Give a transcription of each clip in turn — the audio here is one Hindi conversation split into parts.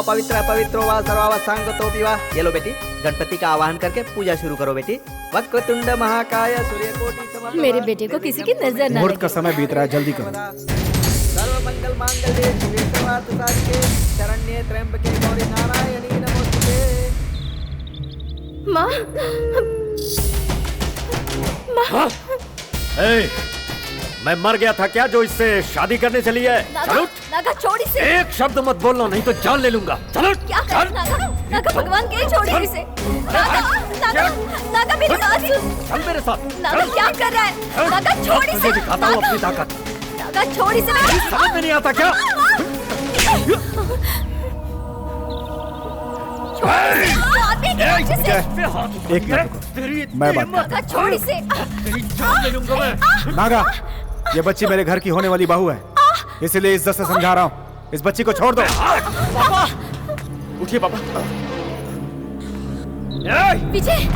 पवित्र पवित्रो वा सर्वावस्थांगतोऽपि वा। ये लो बेटी, गणपति का आवाहन करके पूजा शुरू करो बेटी। वक्रतुंड महाकाय सूर्यकोटि समप्रभा। मेरे बेटे को किसी की नजर ना मुहूर्त का लगे। समय बीत रहा है, जल्दी करो। सर्व मंगल मांगल्ये शिवे सर्वार्थ साधिके शरण्ये त्र्यंबके गौरी नारायणी नमोस्तुते। माँ, माँ, मैं मर गया था क्या जो इससे शादी करने चली है? चलो नागा छोड़ इसे। एक शब्द मत बोलना नहीं तो जान ले लूंगा। चलो क्या कर नागा? नागा भगवान के छोड़ इसे। नागा, नागा, नागा मेरी बात सुन। चल मेरे साथ। नागा क्या कर रहा है? नागा छोड़ इसे। तुझे दिखाता हूँ अपनी ताकत। नागा छोड़ इसे। समझ में नहीं आता क्या? एक मिनट रुको, मैं बात नागा छोड़ इसे। जान ले लूंगा मैं। नागा, ये बच्ची मेरे घर की होने वाली बहू है, इसलिए इज्जत से समझा रहा हूँ, इस बच्ची को छोड़ दो। पापा, उठिए पापा। विजय,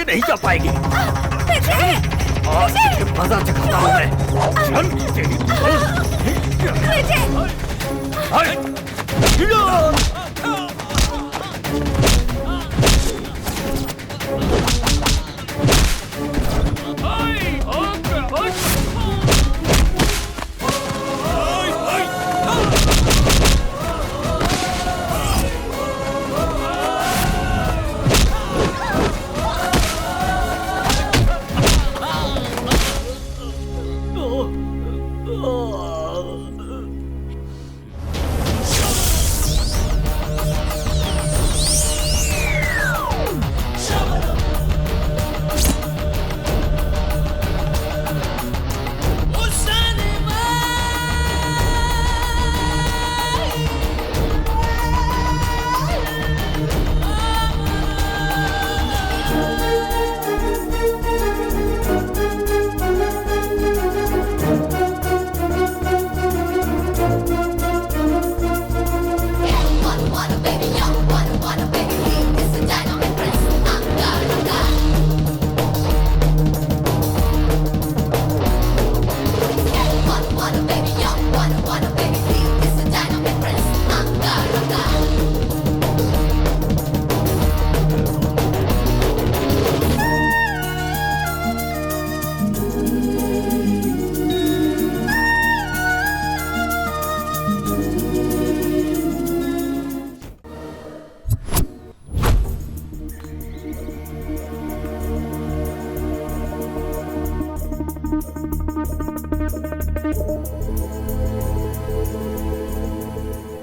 नहीं जा पाएगी। आज तुझे मजा चखाता हूँ मैं। चल तेरी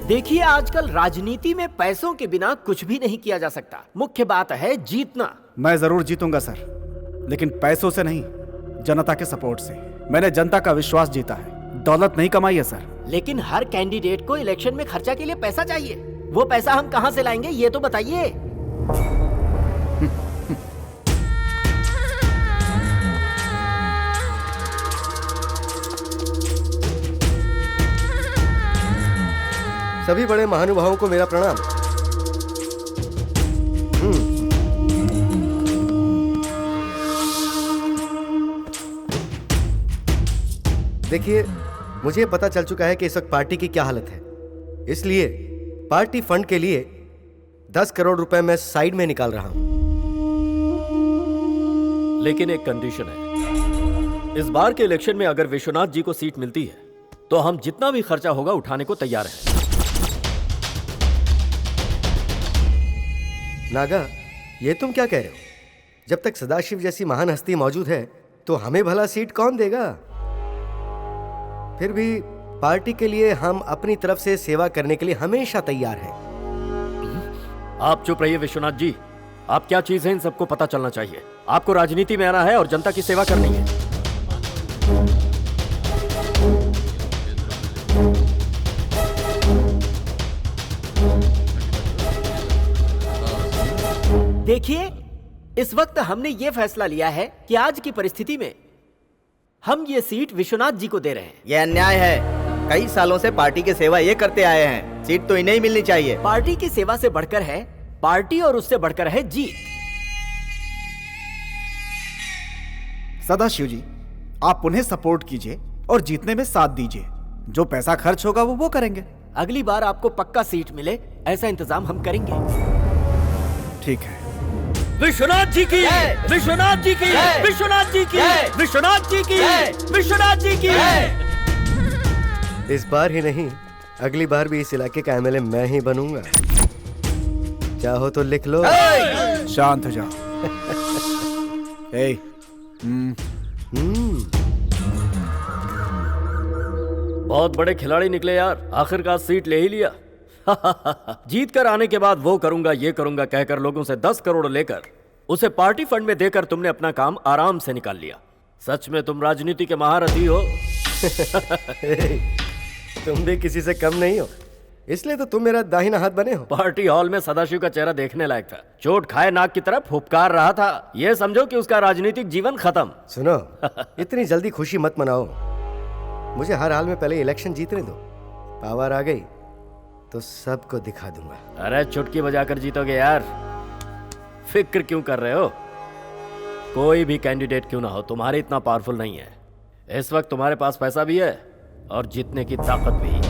देखिए, आजकल राजनीति में पैसों के बिना कुछ भी नहीं किया जा सकता। मुख्य बात है जीतना। मैं जरूर जीतूंगा सर, लेकिन पैसों से नहीं, जनता के सपोर्ट से। मैंने जनता का विश्वास जीता है, दौलत नहीं कमाई है सर। लेकिन हर कैंडिडेट को इलेक्शन में खर्चा के लिए पैसा चाहिए। वो पैसा हम कहां से लाएंगे, ये तो बताइए। सभी बड़े महानुभावों को मेरा प्रणाम। देखिए, मुझे पता चल चुका है कि इस वक्त पार्टी की क्या हालत है, इसलिए पार्टी फंड के लिए 10 करोड़ रुपए मैं साइड में निकाल रहा हूं। लेकिन एक कंडीशन है, इस बार के इलेक्शन में अगर विश्वनाथ जी को सीट मिलती है तो हम जितना भी खर्चा होगा उठाने को तैयार हैं। नागा, ये तुम क्या कह रहे हो? जब तक सदाशिव जैसी महान हस्ती मौजूद है तो हमें भला सीट कौन देगा? फिर भी पार्टी के लिए हम अपनी तरफ से सेवा करने के लिए हमेशा तैयार हैं। आप चुप रहिए विश्वनाथ जी, आप क्या चीज है इन सबको पता चलना चाहिए। आपको राजनीति में आना है और जनता की सेवा करनी है। देखिए, इस वक्त हमने ये फैसला लिया है कि आज की परिस्थिति में हम ये सीट विश्वनाथ जी को दे रहे हैं। यह अन्याय है। कई सालों से पार्टी की सेवा ये करते आए हैं, सीट तो इन्हें ही मिलनी चाहिए। पार्टी की सेवा से बढ़कर है पार्टी और उससे बढ़कर है जीत। सदाशिव जी, आप उन्हें सपोर्ट कीजिए और जीतने में साथ दीजिए। जो पैसा खर्च होगा वो करेंगे। अगली बार आपको पक्का सीट मिले ऐसा इंतजाम हम करेंगे। ठीक है। विश्वनाथ जी की, विश्वनाथ जी की, विश्वनाथ जी की, विश्वनाथ जी की, विश्वनाथ जी की। इस बार ही नहीं, अगली बार भी इस इलाके का एमएलए मैं ही बनूंगा। चाहो तो लिख लो। शांत हो जाओ। बहुत बड़े खिलाड़ी निकले यार, आखिरकार सीट ले ही लिया। जीत कर आने के बाद वो करूंगा ये करूंगा कहकर लोगों से 10 करोड़ लेकर उसे पार्टी फंड में देकर तुमने अपना काम आराम से निकाल लिया। सच में तुम राजनीति के महारथी हो। तुम भी किसी से कम नहीं हो, इसलिए तो तुम मेरा दाहिना हाथ बने हो। पार्टी हॉल में सदाशिव का चेहरा देखने लायक था। चोट खाए नाक की तरफ फुफकार रहा था। ये समझो कि उसका राजनीतिक जीवन खत्म। सुनो, इतनी जल्दी खुशी मत मनाओ। मुझे हर हाल में पहले इलेक्शन जीतने दो। पावर आ गई तो सबको दिखा दूंगा। अरे चुटकी बजाकर जीतोगे यार, फिक्र क्यों कर रहे हो? कोई भी कैंडिडेट क्यों ना हो, तुम्हारे इतना पावरफुल नहीं है। इस वक्त तुम्हारे पास पैसा भी है और जीतने की ताकत भी।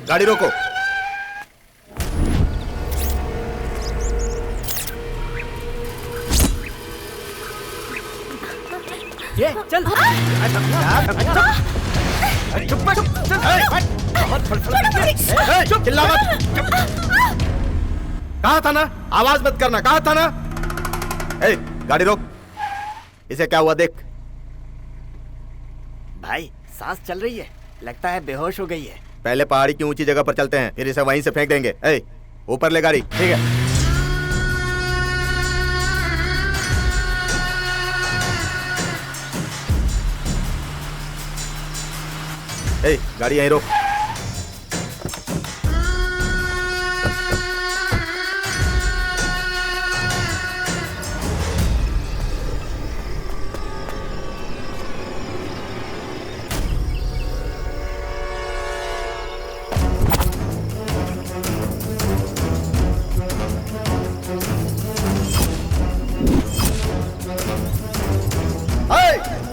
गाड़ी रोको। ये चल। चिल्ला मत। कहा था ना आवाज मत करना, कहा था ना। गाड़ी रोक। इसे क्या हुआ देख। भाई सांस चल रही है, लगता है बेहोश हो गई है। पहले पहाड़ी की ऊंची जगह पर चलते हैं, फिर इसे वहीं से फेंक देंगे। ऊपर ले गाड़ी। ठीक है। गाड़ी यहीं रोक।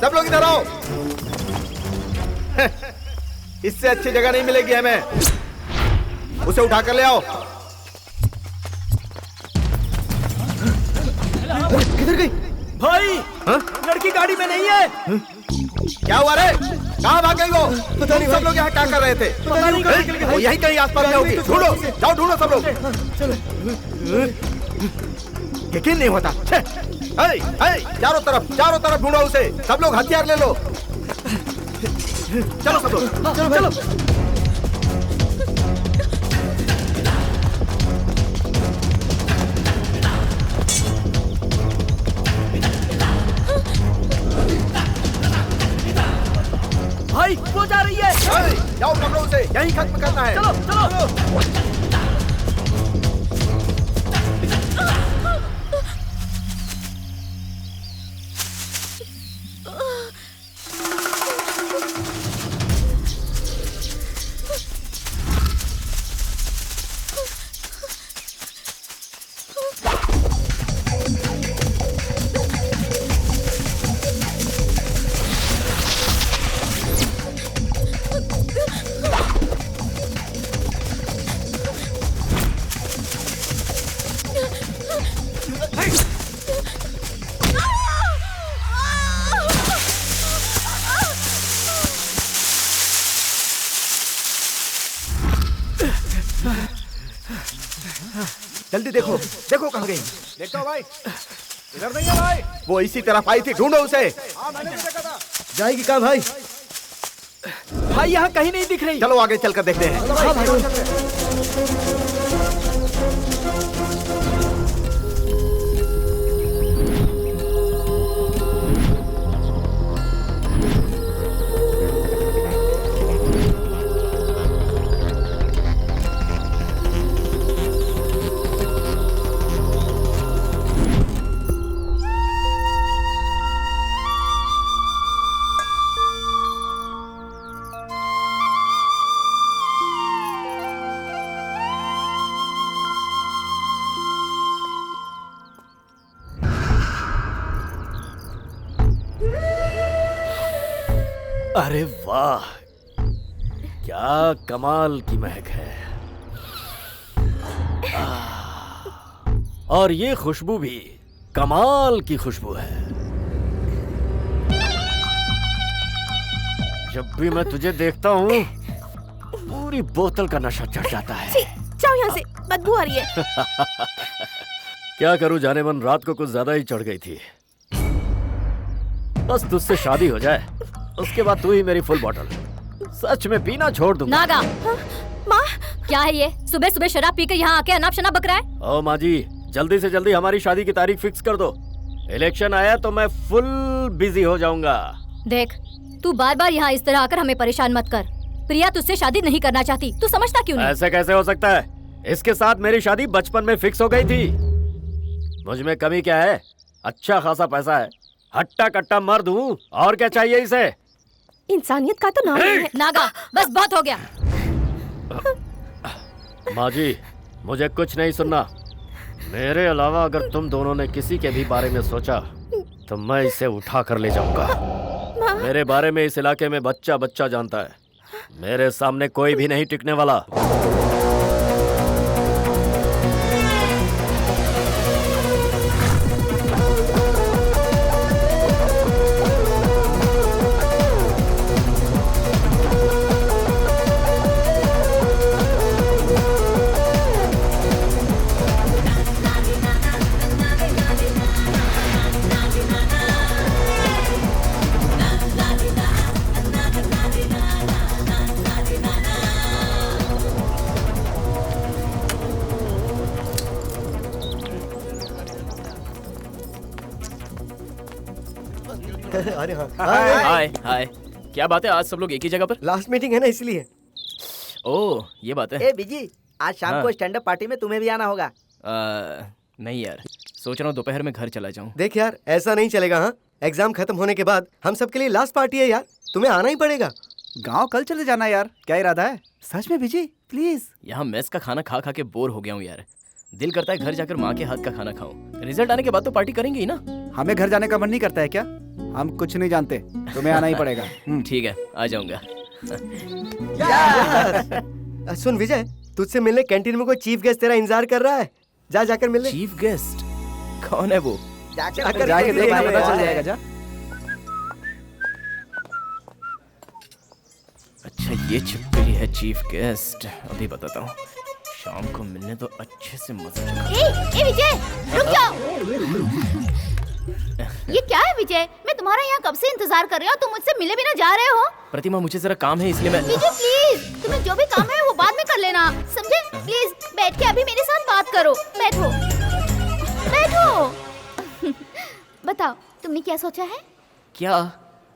सब लोग इधर आओ। इससे अच्छी जगह नहीं मिलेगी हमें। उसे उठा कर ले आओ। किधर गई? भाई लड़की गाड़ी में नहीं है। क्या हुआ रे? कहाँ भाग गई वो? पता नहीं। सब लोग यहाँ क्या कर रहे थे? पता नहीं। वो यहीं कहीं आसपास में होगी। ढूंढो, जाओ ढूंढो सब लोग। यकीन नहीं होता। चारों तरफ ढूंढो उसे। सब लोग हथियार ले लो। चलो सब लोग, चलो। भाई जाओ पकड़ो उसे, यही खत्म करना है। चलो चलो। जल्दी देखो, देखो कहाँ गई। देखता हूँ भाई, इधर नहीं है भाई। वो इसी तरफ आई थी, ढूंढो उसे। हाँ मैंने भी देखा था। जाएगी कहाँ भाई? भाई यहाँ कहीं नहीं दिख रही। चलो आगे चलकर देखते हैं। हाँ भाई। अरे वाह, क्या कमाल की महक है। और ये खुशबू भी कमाल की खुशबू है। जब भी मैं तुझे देखता हूँ पूरी बोतल का नशा चढ़ जाता है। जाओ यहाँ से, बदबू आ रही है। क्या करूं जाने मन, रात को कुछ ज्यादा ही चढ़ गई थी। बस तुझसे शादी हो जाए, उसके बाद तू ही मेरी फुल बॉटल। सच में पीना छोड़ दूंगा। नागा, माँ क्या है ये? सुबह सुबह शराब पी के यहाँ आके अनाप शनाप बक रहा है। ओ माँ जी, जल्दी से जल्दी हमारी शादी की तारीख फिक्स कर दो। इलेक्शन आया तो मैं फुल बिजी हो जाऊंगा। देख, तू बार बार यहाँ इस तरह आकर हमें परेशान मत कर। प्रिया तुझसे शादी नहीं करना चाहती, तू समझता क्यों नहीं? ऐसे कैसे हो सकता है? इसके साथ मेरी शादी बचपन में फिक्स हो गई थी। मुझ में कमी क्या है? अच्छा खासा पैसा है, हट्टा कट्टा मर्द हूँ, और क्या चाहिए इसे? इंसानियत का तो नाम नहीं है। नागा, बस बहुत हो गया। माँ जी, मुझे कुछ नहीं सुनना। मेरे अलावा अगर तुम दोनों ने किसी के भी बारे में सोचा तो मैं इसे उठा कर ले जाऊंगा। मेरे बारे में इस इलाके में बच्चा बच्चा जानता है। मेरे सामने कोई भी नहीं टिकने वाला। अरे हाँ, हाय हाय, क्या बात है? आज सब लोग एक ही जगह पर? लास्ट मीटिंग है ना इसलिए। ओह, ये बात है। ए बिजी, आज शाम हाँ। को स्टैंड अप पार्टी में तुम्हें भी आना होगा। नहीं यार, सोच रहा हूँ दोपहर में घर चला जाऊँ। देख यार, ऐसा नहीं चलेगा। हाँ, एग्जाम खत्म होने के बाद हम सबके लिए लास्ट पार्टी है यार, तुम्हें आना ही पड़ेगा। गांव कल चले जाना यार, क्या इरादा है? सच में बिजी, प्लीज। यहाँ मेस का खाना खा खा के बोर हो गया हूँ यार। दिल करता है घर जाकर माँ के हाथ का खाना खाऊं। रिजल्ट आने के बाद तो पार्टी करेंगे ही ना। हमें घर जाने का मन नहीं करता है क्या? हम कुछ नहीं जानते, तुम्हें आना ही पड़ेगा। ठीक है, आ जाऊंगा। सुन विजय, तुझसे मिलने कैंटीन में कोई चीफ गेस्ट तेरा इंतजार कर रहा है। जा जाकर मिल ले। चीफ गेस्ट कौन है वो? जाकर जाके देख, यार। पता चल जाएगा। जा। अच्छा, ये छिपकली है चीफ गेस्ट। अभी बताता हूँ। शाम को मिलने तो अच्छे से मजा चला। ए विजय, रुक जाओ। ये क्या है विजय? मैं तुम्हारा यहाँ कब से इंतजार कर रही हूँ, तुम मुझसे मिले बिना जा रहे हो। प्रतिमा, मुझे जरा काम है इसलिए मैं। विजय प्लीज, तुम्हें जो भी काम है वो बाद में कर लेना, समझे? प्लीज बैठ के अभी मेरे साथ बात करो। बैठो बैठो। बताओ, तुमने क्या सोचा है? क्या?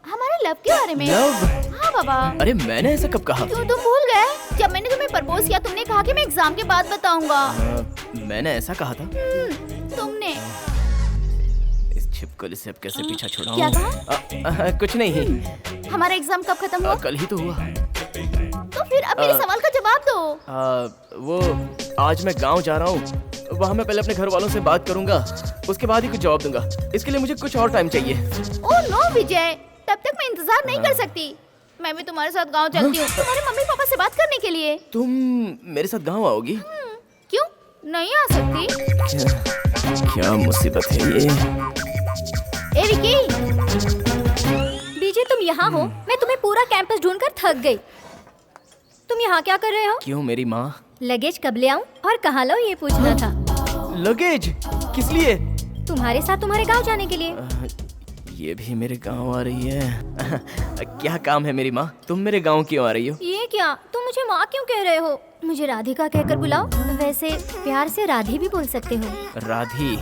हमारे लव के बारे में। लव? हाँ पापा। अरे मैंने ऐसा कब कहा? क्यों तुम भूल गए? जब मैंने तुम्हें प्रपोज किया तुमने कहा कि मैं एग्जाम के बाद बताऊंगा। मैंने ऐसा कहा था? तुमने इस छिपकली से अब कैसे पीछा छुड़ाऊं? क्या कहा? कुछ नहीं। हमारा एग्जाम कब खत्म हुआ? कल ही तो हुआ। तो फिर अब मेरे सवाल का जवाब दो। वो आज मैं गांव जा रहा हूँ, वहाँ मैं पहले अपने घर वालों से बात करूंगा, उसके बाद ही कुछ जवाब दूंगा। इसके लिए मुझे कुछ और टाइम चाहिए। ओह नो विजय, तब तक मैं इंतजार नहीं कर सकती। मैं भी तुम्हारे साथ गांव चलती हूँ तुम्हारे मम्मी पापा से बात करने के लिए। तुम मेरे साथ गांव आओगी? क्यों नहीं आ सकती? क्या मुसीबत है ये? ए विकी, विजय तुम यहाँ हो? मैं तुम्हें पूरा कैंपस ढूंढकर थक गई। तुम यहाँ क्या कर रहे हो? क्यों मेरी माँ? लगेज कब ले आऊं और कहाँ लाऊं ये पूछना था। लगेज? किस लिए? तुम्हारे साथ तुम्हारे गांव जाने के लिए। ये भी मेरे गांव आ रही है। क्या काम है मेरी माँ? तुम मेरे गांव क्यों आ रही हो? ये क्या, तुम मुझे माँ क्यों कह रहे हो? मुझे राधिका कहकर बुलाओ। वैसे प्यार से राधी भी बोल सकते हो। राधी?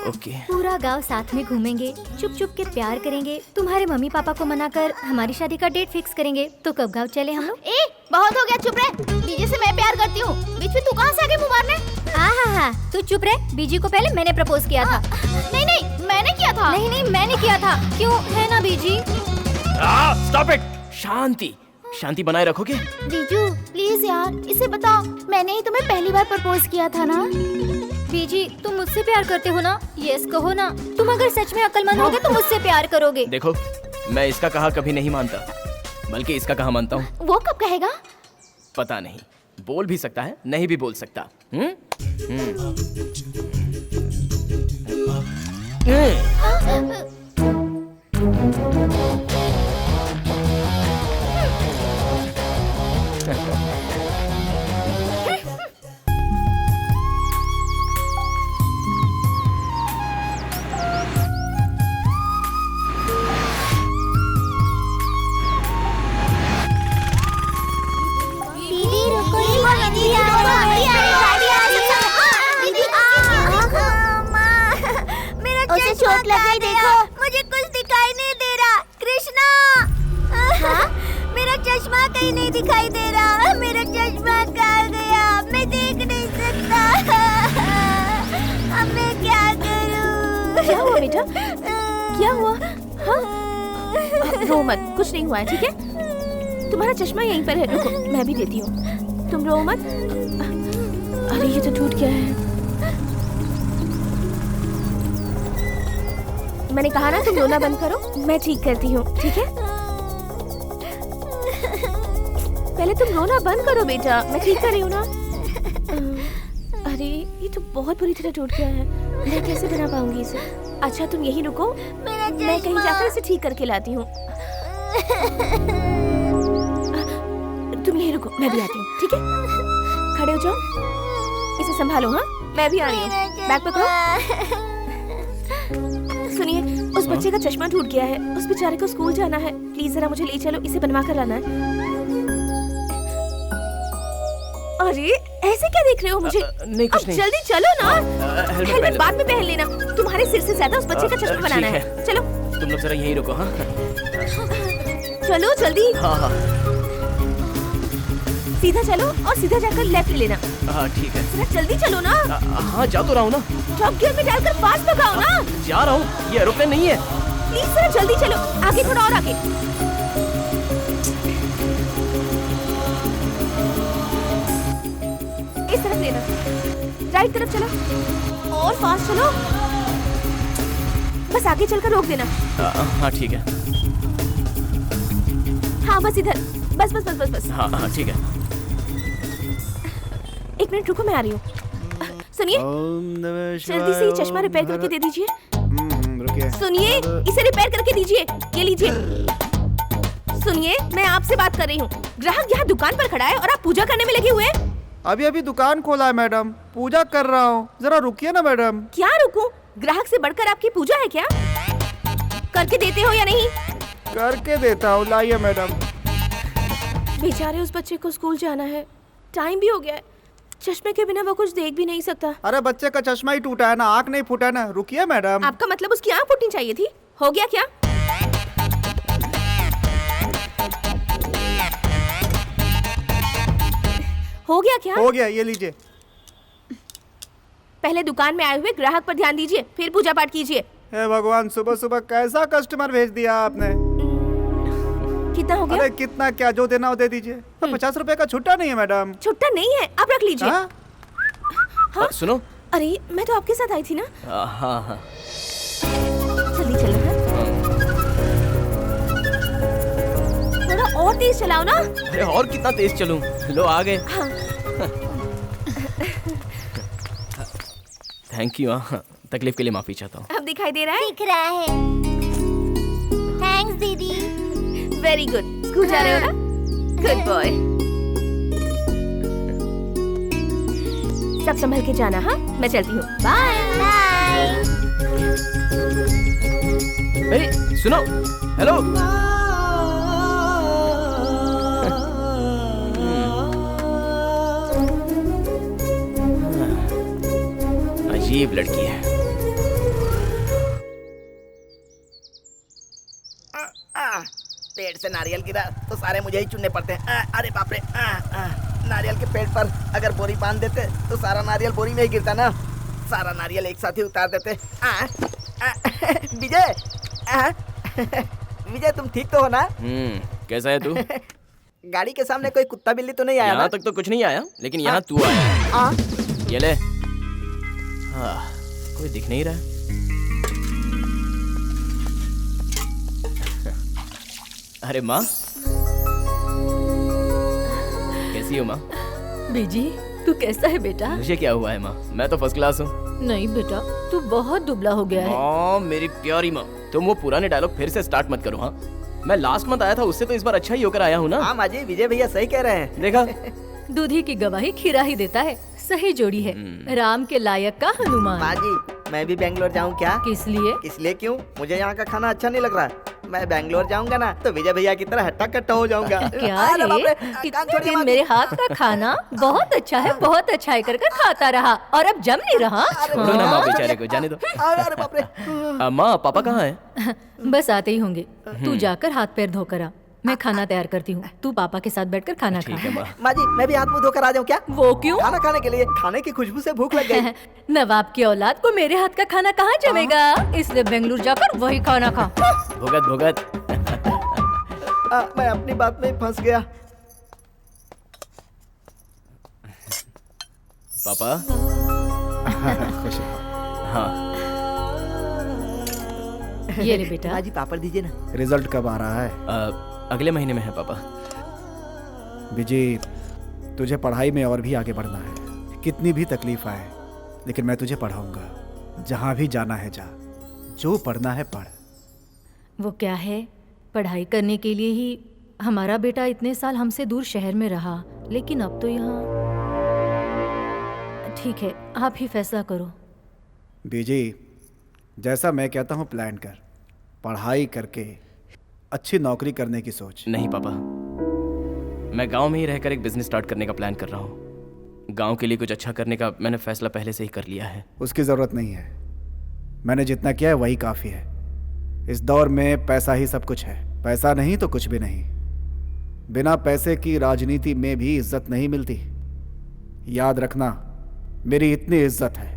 ओके। पूरा गांव साथ में घूमेंगे, चुप चुप के प्यार करेंगे, तुम्हारे मम्मी पापा को मनाकर हमारी शादी का डेट फिक्स करेंगे। तो कब गांव चले हम लोग? ए, बहुत हो गया, चुप रह। बीजी से मैं प्यार करती हूँ, बीच में तू कहाँ से आके मुँह मारने? हाँ, तू चुप रह। बीजी को पहले मैंने प्रपोज किया था। नहीं, मैंने किया था। नहीं, मैंने किया था। क्यों, है ना बीजी? Stop it. शांति, शांति बनाए रखोगे? जीजू प्लीज यार, इसे बताओ, मैंने ही तुम्हें पहली बार प्रपोज किया था ना? बीजी तुम मुझसे प्यार करते हो ना? यस कहो ना। तुम अगर सच में अक्लमंद होगे तो मुझसे प्यार करोगे। देखो, मैं इसका कहा कभी नहीं मानता, बल्कि इसका कहा मानता हूँ। वो कब कहेगा? पता नहीं, बोल भी सकता है, नहीं भी बोल सकता। उसे चोट लग गई, देखो। मुझे कुछ दिखाई नहीं दे रहा। कृष्णा, मेरा चश्मा कहीं नहीं दिखाई दे रहा। मेरा चश्मा कहाँ गया? मैं देख नहीं सकता। अब मैं क्या करूँ? क्या हुआ बेटा? क्या हुआ? रो मत, कुछ नहीं हुआ है, ठीक है? तुम्हारा चश्मा यहीं पर है, रुको मैं भी देती हूँ। तुम रो मत। अरे ये तो टूट गया है। मैंने कहा ना तुम रोना बंद करो, मैं ठीक करती हूँ, ठीक है? पहले तुम रोना बंद करो बेटा, मैं ठीक कर रही हूँ ना। अरे ये तो बहुत बुरी तरह टूट गया है, मैं कैसे बना पाऊंगी इसे? अच्छा तुम यहीं रुको, मैं कहीं जाकर इसे ठीक करके लाती हूँ। तुम यहीं रुको, मैं भी आती हूँ, ठीक है? खड़े हो जाओ, इसे संभालो। हाँ, मैं भी आ रही हूँ। बैग पकड़ो। सुनिए, उस बच्चे का चश्मा टूट गया है, उस बेचारे को स्कूल जाना है। प्लीज जरा मुझे ले चलो, इसे बनवा कर लाना है। अरे ऐसे क्या देख रहे हो मुझे? नहीं कुछ नहीं। जल्दी चलो ना। हेलमेट बाद में पहन लेना। तुम्हारे सिर से ज्यादा उस बच्चे का चश्मा बनाना है। चलो तुम लोग जरा यहीं रुको। हाँ चलो जल्दी। हाँ, सीधा चलो और सीधा जाकर लेफ्ट ले लेना। हाँ ठीक है। जरा जल्दी चलो ना। हाँ जा तो रहा हूँ ना। टॉप गियर में डालकर फास्ट भगाओ ना। जा रहा हूँ, ये एरोप्लेन नहीं है। प्लीज जरा जल्दी चलो, आगे थोड़ा और आगे। इस तरफ लेना, राइट तरफ चलो और फास्ट चलो। बस आगे चलकर रोक देना। हाँ ठीक है। हाँ बस इधर, बस बस बस बस बस। हाँ हाँ ठीक है। एक मिनट रुको, मैं आ रही हूँ। सुनिए, जल्दी से ये चश्मा रिपेयर करके दे दीजिए। रुकिए। सुनिए, इसे रिपेयर करके दीजिए। ये लीजिए। सुनिए, मैं आपसे बात कर रही हूँ। ग्राहक यहाँ दुकान पर खड़ा है और आप पूजा करने में लगे हुए हैं। अभी अभी दुकान खोला है मैडम, पूजा कर रहा हूँ, जरा रुकिए ना मैडम। क्या रुकूं? ग्राहक से बढ़कर आपकी पूजा है क्या? करके देते हो या नहीं? करके देता हूँ, लाइए मैडम। बेचारे उस बच्चे को स्कूल जाना है, टाइम भी हो गया है। चश्मे के बिना वो कुछ देख भी नहीं सकता। अरे बच्चे का चश्मा ही टूटा है ना, आँख नहीं फूटा है ना। रुकिए मैडम। आपका मतलब उसकी आँख फूटनी चाहिए थी? हो गया क्या? हो गया क्या? हो गया, ये लीजिए। पहले दुकान में आए हुए ग्राहक पर ध्यान दीजिए, फिर पूजा पाठ कीजिए। हे भगवान, सुबह सुबह कैसा कस्टमर भेज दिया आपने। कितना हो गया? अरे कितना क्या, जो देना हो दे दीजिए। 50 रुपए का छुट्टा नहीं है मैडम। छुट्टा नहीं है, आप रख लीजिए। हाँ? हाँ? सुनो। अरे मैं तो आपके साथ आई थी ना। हाँ हाँ। जल्दी चलो। हाँ? थोड़ा और तेज चलाओ ना। अरे और कितना तेज चलूं? लो आ गए। हाँ। Thank you. हाँ, तकलीफ के लिए माफी चाहता हूँ। अब दिखाई दे रहा है? दिख रहा है। थैंक्स दीदी। Very good. स्कूल जा रहे हो ना? Good boy. सब संभल के जाना। हाँ, मैं चलती हूँ। बाय। अरे सुनो। हेलो। अजीब लड़की है। पेड़ से नारियल गिरा तो सारे मुझे ही चुनने पड़ते हैं। अरे बाप रे। नारियल के पेड़ पर अगर बोरी बांध देते तो सारा नारियल बोरी में ही गिरता ना। सारा नारियल एक साथ ही उतार देते। विजय। विजय, तुम ठीक तो हो ना? कैसा है तू? गाड़ी के सामने कोई कुत्ता बिल्ली तो नहीं आया ना? यहाँ तक तो कुछ नहीं आया, लेकिन यहाँ तू आया। ये ले। हाँ, कोई दिख नहीं रहा। अरे माँ, कैसी हो माँ? बीजी, तू कैसा है बेटा? मुझे क्या हुआ है माँ? मैं तो फर्स्ट क्लास हूँ। नहीं बेटा, तू बहुत दुबला हो गया है। माँ, मेरी प्यारी माँ, तुम वो पुराने डायलॉग फिर से स्टार्ट मत करो। हाँ, मैं लास्ट मंथ आया था, उससे तो इस बार अच्छा ही होकर आया हूँ ना। हाँ माँ जी, विजय भैया सही कह रहे हैं। देखा? दूधी की गवाही खीरा ही देता है। सही जोड़ी है। राम के लायक का हनुमान। माँ जी, मैं भी बेंगलोर जाऊँ क्या? किस लिए? इसलिए क्यों? मुझे यहाँ का खाना अच्छा नहीं लग रहा। मैं बेंगलोर जाऊंगा ना तो विजय भैया की तरह हट्टा कट्टा हो जाऊंगा। क्या अरे बाप रे, रे? कान इतने छोड़िए दिन माँ। मेरे हाथ का खाना बहुत अच्छा है, बहुत अच्छा है कर खाता रहा और अब जम नहीं रहा। छोड़ो ना माँ, बेचारे को जाने दो। अरे बाप रे। माँ, पापा कहाँ है? बस आते ही होंगे। तू जाकर हाथ पैर धोकर आ, मैं खाना तैयार करती हूँ। तू पापा के साथ बैठकर खाना ठीक खा। है माँ। माँ जी, मैं भी हाथ मुंह धोकर आ जाऊँ क्या? वो क्यों? खाना खाने के लिए। खाने की खुशबू से भूख लग गई। नवाब की औलाद को मेरे हाथ का खाना कहाँ जमेगा, इसलिए बेंगलुरु जाकर वही खाना खा। भुगत भुगत। मैं अपनी बात में ही फंस गया। पापा। खुशी। हाँ, ये ले बेटा। माँ जी, पापड़ दीजिए ना। रिजल्ट कब आ रहा है? अगले महीने में है पापा। विजय, तुझे पढ़ाई में और भी आगे बढ़ना है। कितनी भी तकलीफ आए, लेकिन मैं तुझे पढ़ाऊंगा। जहाँ भी जाना है जा, जो पढ़ना है पढ़। वो क्या है, पढ़ाई करने के लिए ही हमारा बेटा इतने साल हमसे दूर शहर में रहा, लेकिन अब तो यहाँ। ठीक है, आप ही फैसला करो। विजय, जैसा मैं कहता हूँ प्लान कर। पढ़ाई करके अच्छी नौकरी करने की सोच। नहीं पापा, मैं गांव में ही रहकर एक बिजनेस स्टार्ट करने का प्लान कर रहा हूँ। गांव के लिए कुछ अच्छा करने का मैंने फैसला पहले से ही कर लिया है। उसकी ज़रूरत नहीं है। मैंने जितना किया है वही काफ़ी है। इस दौर में पैसा ही सब कुछ है। पैसा नहीं तो कुछ भी नहीं। बिना पैसे की राजनीति में भी इज्जत नहीं मिलती। याद रखना, मेरी इतनी इज्जत है,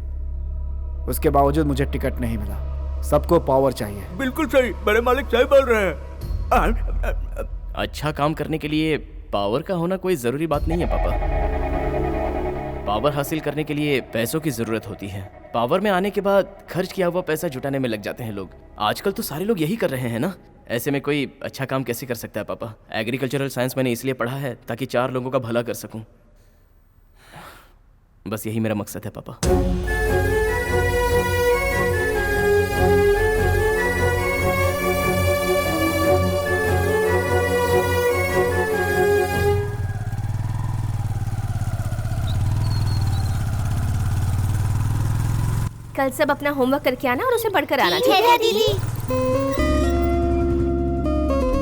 उसके बावजूद मुझे टिकट नहीं मिला। सबको पावर चाहिए। बिल्कुल सही, बड़े मालिक सही बोल रहे हैं। अच्छा काम करने के लिए पावर का होना कोई जरूरी बात नहीं है पापा। पावर हासिल करने के लिए पैसों की जरूरत होती है। पावर में आने के बाद खर्च किया हुआ पैसा जुटाने में लग जाते हैं लोग। आजकल तो सारे लोग यही कर रहे हैं ना। ऐसे में कोई अच्छा काम कैसे कर सकता है पापा? एग्रीकल्चरल साइंस मैंने इसलिए पढ़ा है ताकि 4 लोगों का भला कर सकूं। बस यही मेरा मकसद है पापा। कल सब अपना होमवर्क करके आना और उसे पढ़कर आना। ठीक है दीदी।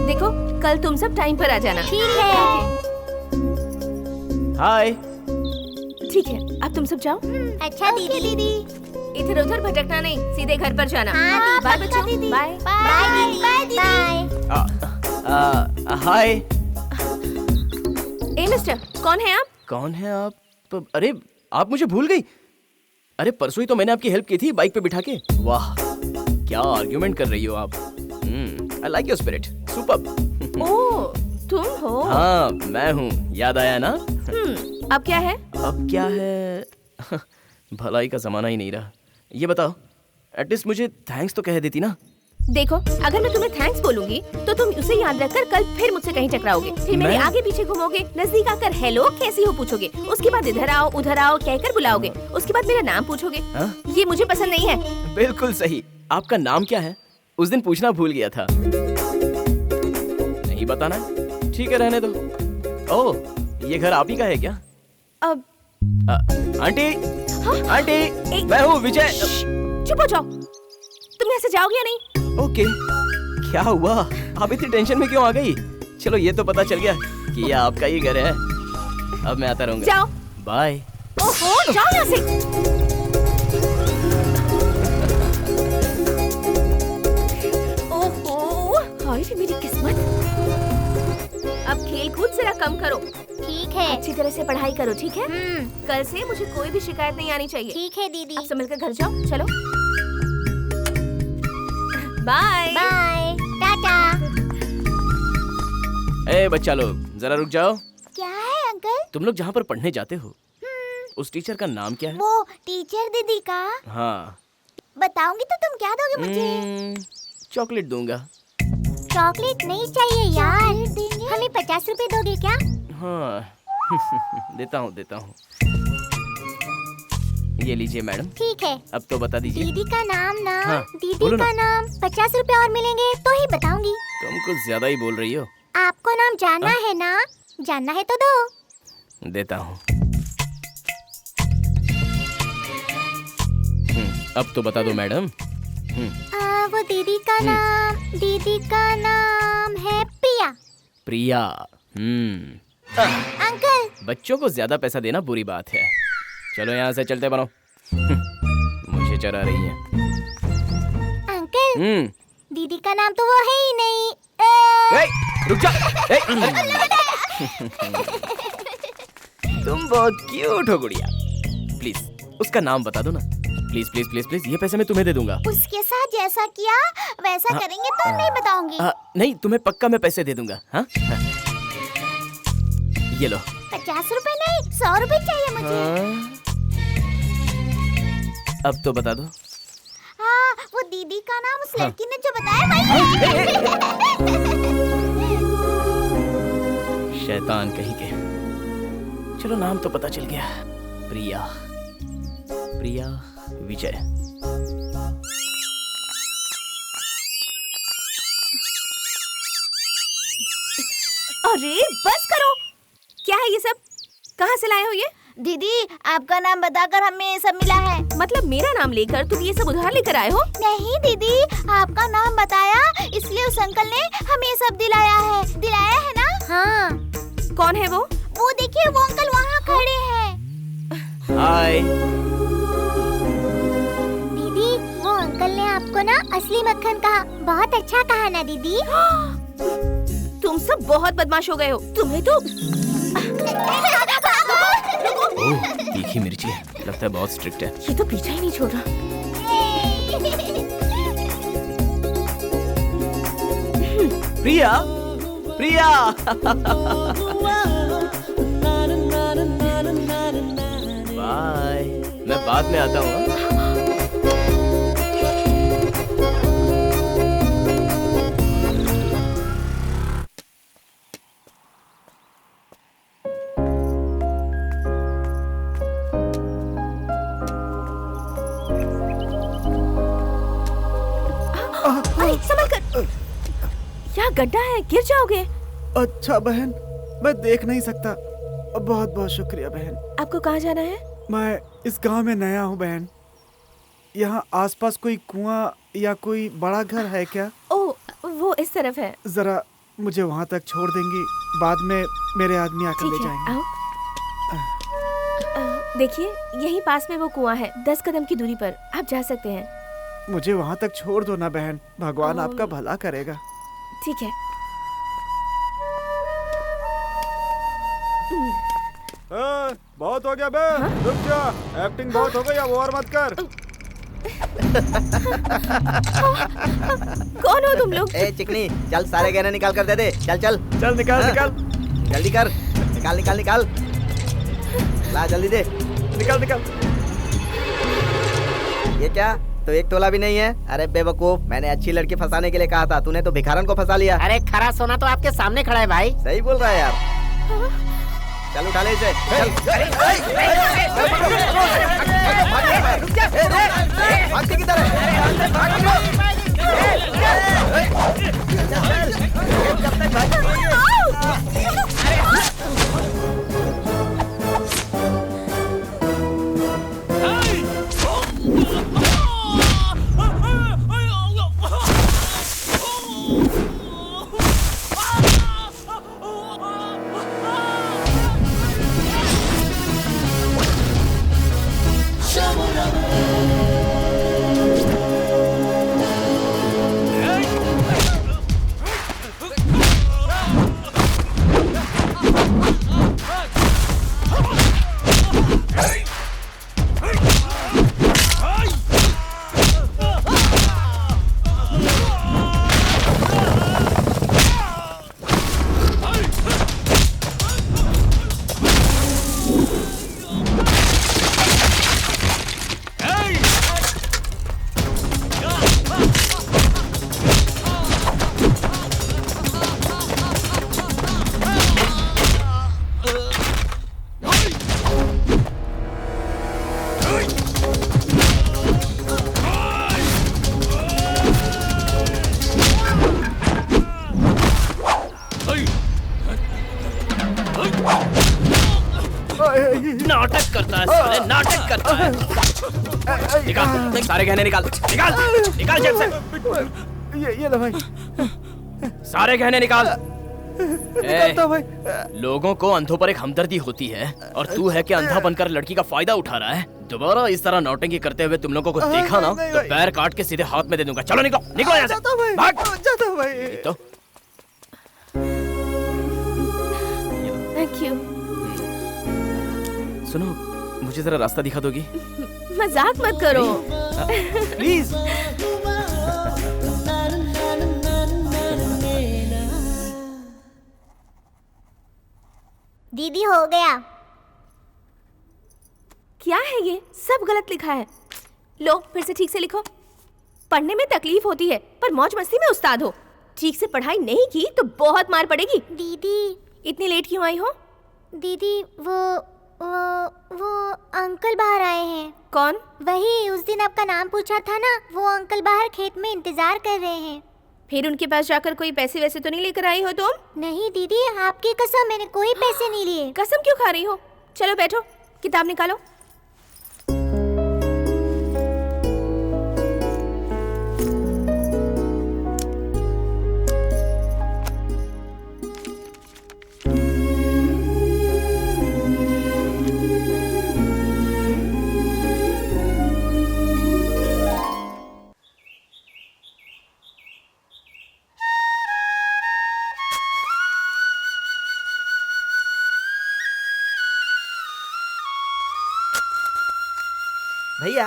देखो, कल तुम सब टाइम पर आ जाना। ठीक है। हाय। ठीक है, अब तुम सब जाओ। अच्छा दीदी। इधर उधर भटकना नहीं, सीधे घर पर जाना। हाँ, बाय पक्का बच्चों। दीदी। बाय। बाय दीदी। बाय। हाय। ए मिस्टर, कौन है आप? कौन है आप? अरे आप मुझे भूल गई। अरे परसों ही तो मैंने आपकी हेल्प की थी बाइक पे बिठा के। वाह क्या आर्ग्यूमेंट कर रही हो आप। I like your spirit, superb. Oh तुम हो? हाँ मैं हूँ, याद आया ना? अब क्या है? अब क्या है? भलाई का जमाना ही नहीं रहा। ये बताओ, एटलीस्ट मुझे थैंक्स तो कह देती ना। देखो अगर मैं तुम्हें थैंक्स बोलूंगी तो तुम उसे याद रखकर कल फिर मुझसे कहीं टकराओगे, फिर मेरे आगे पीछे घूमोगे, नजदीक आकर हेलो कैसी हो पूछोगे, उसके बाद इधर आओ उधर आओ कहकर बुलाओगे, उसके बाद मेरा नाम पूछोगे। ये मुझे पसंद नहीं है। बिल्कुल सही। आपका नाम क्या है? उस दिन पूछना भूल गया था। नहीं बताना? ठीक है रहने दो। ओह ये घर आप ही का है क्या? अब आंटी आंटी मैं हूँ विजय। चुप हो जाओ, तुम यहाँ से जाओगे या नहीं? ओके क्या हुआ? आप इतनी टेंशन में क्यों आ गई? चलो ये तो पता चल गया कि ये आपका ही घर है। अब मैं आता रहूंगा। जाओ। बाय। ओहो जाओ यहाँ से। ओहो हाय मेरी किस्मत। अब खेल कूद जरा कम करो। ठीक है। अच्छी तरह से पढ़ाई करो, ठीक है? कल से मुझे कोई भी शिकायत नहीं आनी चाहिए। ठीक है दीदी। अब संभल कर घर जाओ, चलो। Bye bye Tata. ए बच्चा लोग जरा रुक जाओ। क्या है अंकल? तुम लोग जहाँ पर पढ़ने जाते हो उस टीचर का नाम क्या है? वो टीचर दीदी का। हाँ बताऊंगी तो तुम क्या दोगे मुझे? चॉकलेट दूंगा। चॉकलेट नहीं चाहिए यार, हमें 50 रुपए दोगे क्या? हाँ देता हूँ। ये लीजिए मैडम। ठीक है। अब तो बता दीजिए। दीदी का नाम ना। हाँ, दीदी बोलो का ना। नाम 50 रुपए और मिलेंगे तो ही बताऊंगी। तुम कुछ ज्यादा ही बोल रही हो। आपको नाम जानना है ना? जानना है तो दो। देता हूँ। अब तो बता दो मैडम। वो दीदी का नाम है प्रिया। प्रिया। अंकल बच्चों को ज्यादा पैसा देना बुरी बात है। चलो यहाँ से चलते बनो। मुझे चरा रही है। अंकल दीदी का नाम तो वो है ही नहीं। रुक जा। तुम बहुत क्यूट हो गुड़िया। प्लीज उसका नाम बता दो ना। प्लीज प्लीज प्लीज प्लीज, ये पैसे मैं तुम्हें दे दूंगा। उसके साथ जैसा किया वैसा करेंगे तो नहीं बताऊंगी। नहीं तुम्हें पक्का मैं पैसे दे दूंगा। हाँ ये लो। 50 रुपए नहीं 100 रुपए चाहिए मुझे। अब तो बता दो। हाँ वो दीदी का नाम उस लड़की ने जो बताया वही है। शैतान कहीं के। चलो नाम तो पता चल गया। प्रिया विजय। अरे बस करो। क्या है ये सब? कहाँ से लाए हो ये? दीदी आपका नाम बताकर हमें ये सब मिला है। मतलब मेरा नाम लेकर तुम ये सब उधार लेकर आए हो? नहीं दीदी आपका नाम बताया इसलिए उस अंकल ने हमें ये सब दिलाया है ना? हाँ। कौन है वो? वो देखिए वो अंकल वहाँ खड़े हैं। हाय। दीदी वो अंकल ने आपको ना असली मक्खन कहा। बहुत अच्छा कहा ना दीदी? तुम सब बहुत बदमाश हो गए हो। तुम्हें तो ओह तीखी मिर्ची है, लगता है बहुत स्ट्रिक्ट है। ये तो पीछा ही नहीं छोड़ रहा। प्रिया बाय, मैं बाद में आता हूँ। संभल कर। यहाँ गड्ढा है, गिर जाओगे। अच्छा बहन, मैं देख नहीं सकता। बहुत बहुत शुक्रिया बहन। आपको कहाँ जाना है? मैं इस गांव में नया हूँ बहन। यहाँ आसपास कोई कुआं या कोई बड़ा घर है क्या? ओह वो इस तरफ है। जरा मुझे वहाँ तक छोड़ देंगी? बाद में मेरे आदमी आकर ले ठीक है, जाएंगे। आओ। देखिए यहीं पास में वो कुआं है, 10 कदम की दूरी पर। आप जा सकते हैं। मुझे वहाँ तक छोड़ दो ना बहन, भगवान आपका भला करेगा। ठीक है। बहुत हो गया बे, रुक जा। एक्टिंग बहुत हो गई, अब और मत कर। कौन हो तुम लोग? ए चिकनी, चल सारे गहने निकाल कर दे दे। चल चल चल निकाल निकाल जल्दी कर, निकाल निकाल निकाल, ला जल्दी दे। निकाल निकाल। ये क्या, तो 1 तोला भी नहीं है? अरे बेवकूफ, मैंने अच्छी लड़की फंसाने के लिए कहा था, तूने तो भिखारन को फंसा लिया। अरे खरा सोना तो आपके सामने खड़ा है भाई। सही बोल रहा है यार। चल उठा ले इसे। भागते किधर है? नाटक करता है साले, नाटक करता है। निकाल सारे गहने, निकाल निकाल निकाल जेब से। ये लो भाई, सारे गहने निकाल। निकालता भाई। लोगों को अंधों पर एक हमदर्दी होती है और तू है कि अंधा बनकर लड़की का फायदा उठा रहा है। दोबारा इस तरह नौटंकी करते हुए तुम लोगों को देखा ना तो पैर काट के सीधे हाथ में दे दूंगा। चलो निकलो निकलो यहाँ से, भाग। जाता भाई। तो थैंक यू। सुनो, मुझे जरा रास्ता दिखा दोगी? मजाक मत करो प्लीज। दीदी हो गया। क्या है ये? सब गलत लिखा है। लो फिर से ठीक से लिखो। पढ़ने में तकलीफ होती है पर मौज मस्ती में उस्ताद हो। ठीक से पढ़ाई नहीं की तो बहुत मार पड़ेगी। दीदी इतनी लेट क्यों आई हो? दीदी वो अंकल बाहर आए हैं। कौन? वही उस दिन आपका नाम पूछा था ना, वो अंकल बाहर खेत में इंतजार कर रहे हैं। फिर उनके पास जाकर कोई पैसे वैसे तो नहीं लेकर आई हो तुम? नहीं दीदी, आपकी कसम, मैंने कोई पैसे नहीं लिए। कसम क्यों खा रही हो? चलो बैठो, किताब निकालो। भैया,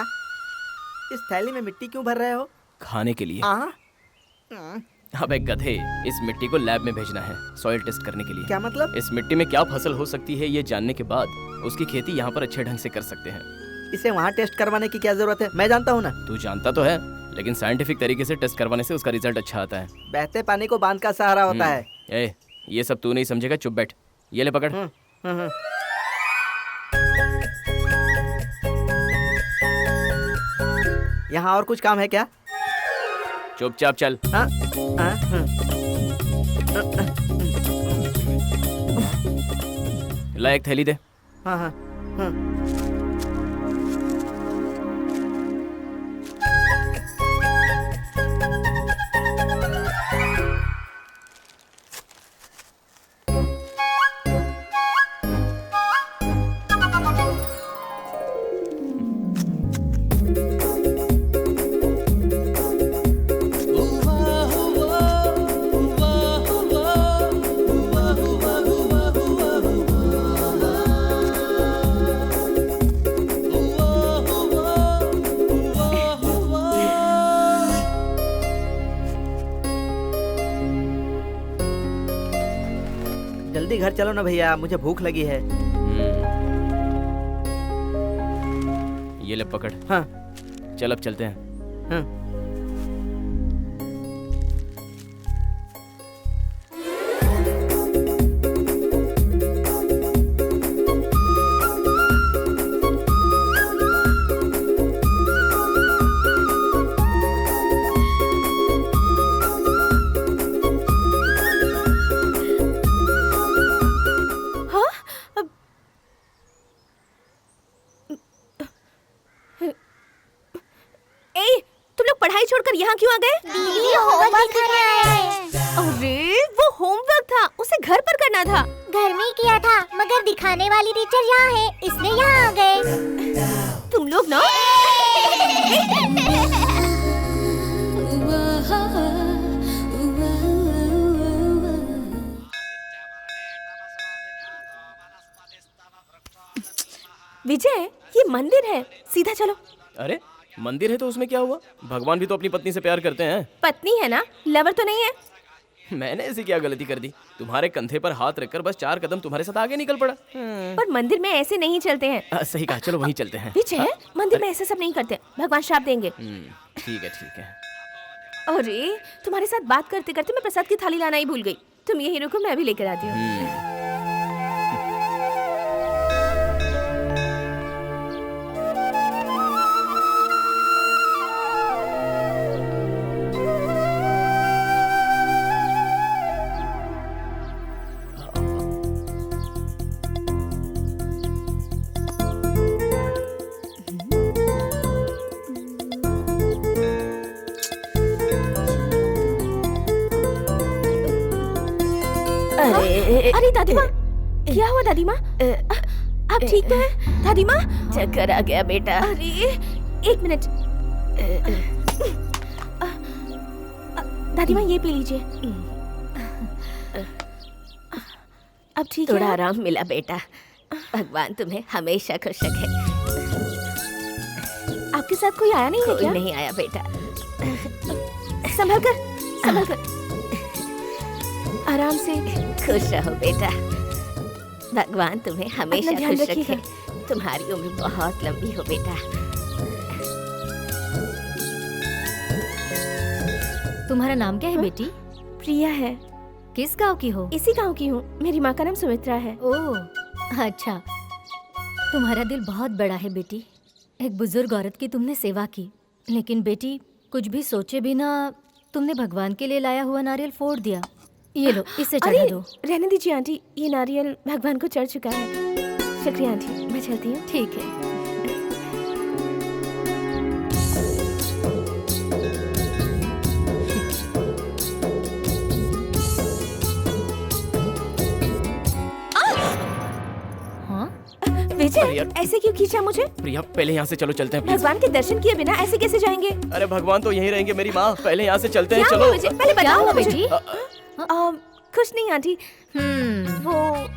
इस थैली में मिट्टी क्यों भर रहे हो? खाने के लिए। हाँ, अबे गधे, इस मिट्टी को लैब में भेजना है सॉइल टेस्ट करने के लिए। क्या मतलब? इस मिट्टी में क्या फसल हो सकती है ये जानने के बाद उसकी खेती यहाँ पर अच्छे ढंग से कर सकते हैं। इसे वहाँ टेस्ट करवाने की क्या जरूरत है? मैं जानता हूँ ना। तू जानता तो है, लेकिन साइंटिफिक तरीके से टेस्ट करवाने से उसका रिजल्ट अच्छा आता है। बहते पानी को बांध का सहारा होता है। ए, ये सब तू नहीं समझेगा, चुप बैठ। ये ले पकड़। यहाँ और कुछ काम है क्या? चुपचाप चल। हाँ? ला एक थैली दे। हाँ हाँ हाँ। जल्दी घर चलो ना भैया, मुझे भूख लगी है। ये ले पकड़। हाँ चल अब चलते हैं। हाँ। छोड़कर यहाँ क्यों आ गए? दीदी होमवर्क करने आए हैं। अरे वो होमवर्क था, उसे घर पर करना था। घर में किया था, मगर दिखाने वाली टीचर यहाँ है, इसलिए यहाँ आ गए। तुम लोग ना विजय, ये मंदिर है, सीधा चलो। अरे मंदिर है तो उसमें क्या हुआ? भगवान भी तो अपनी पत्नी से प्यार करते हैं। पत्नी है ना, लवर तो नहीं है। मैंने ऐसी क्या गलती कर दी? तुम्हारे कंधे पर हाथ रखकर बस 4 कदम तुम्हारे साथ आगे निकल पड़ा। पर मंदिर में ऐसे नहीं चलते हैं। सही कहा, चलो वहीं चलते हैं। विजय, मंदिर में ऐसे सब नहीं करते, भगवान श्राप देंगे। ठीक है ठीक है। अरे तुम्हारे साथ बात करते करते मैं प्रसाद की थाली लाना ही भूल गई। तुम यहीं रुको, मैं भी लेकर आती हूँ। अरे दादी माँ, क्या हुआ दादी माँ? आप ठीक तो हैं दादी माँ? चक्कर आ गया बेटा। अरे 1 मिनट, दादी माँ ये पी लीजिए। अब ठीक है? थोड़ा आराम मिला बेटा, भगवान तुम्हें हमेशा खुश रखे। आपके साथ कोई आया नहीं है क्या? कोई नहीं आया बेटा। संभल कर आराम से। खुश रहो बेटा, भगवान तुम्हें हमेशा ध्यान खुश रखिएगा। रखे। तुम्हारी उम्र बहुत लंबी हो बेटा। तुम्हारा नाम क्या है बेटी? प्रिया है। किस गांव की हो? इसी गांव की हूँ। मेरी माँ का नाम सुमित्रा है। ओह अच्छा, तुम्हारा दिल बहुत बड़ा है बेटी। एक बुजुर्ग औरत की तुमने सेवा की, लेकिन बेटी कुछ भी सोचे बिना तुमने भगवान के लिए लाया हुआ नारियल फोड़ दिया। ये लो, इसे चढ़ा दो। रहने दीजिए आंटी, ये नारियल भगवान को चढ़ चुका है। शुक्रिया आंटी, मैं चलती हूँ। ठीक है। विजय, ऐसे क्यों खींचा मुझे? प्रिया पहले यहाँ से चलो, चलते हैं प्लीज। भगवान के दर्शन किए बिना ऐसे कैसे जाएंगे? अरे भगवान तो यहीं रहेंगे मेरी माँ, पहले यहाँ से चलते हैं। क्या चलो। हुआ विजय? पहले क्या बताओ हुआ मुझे। बेटी? कुछ नहीं आंटी। वो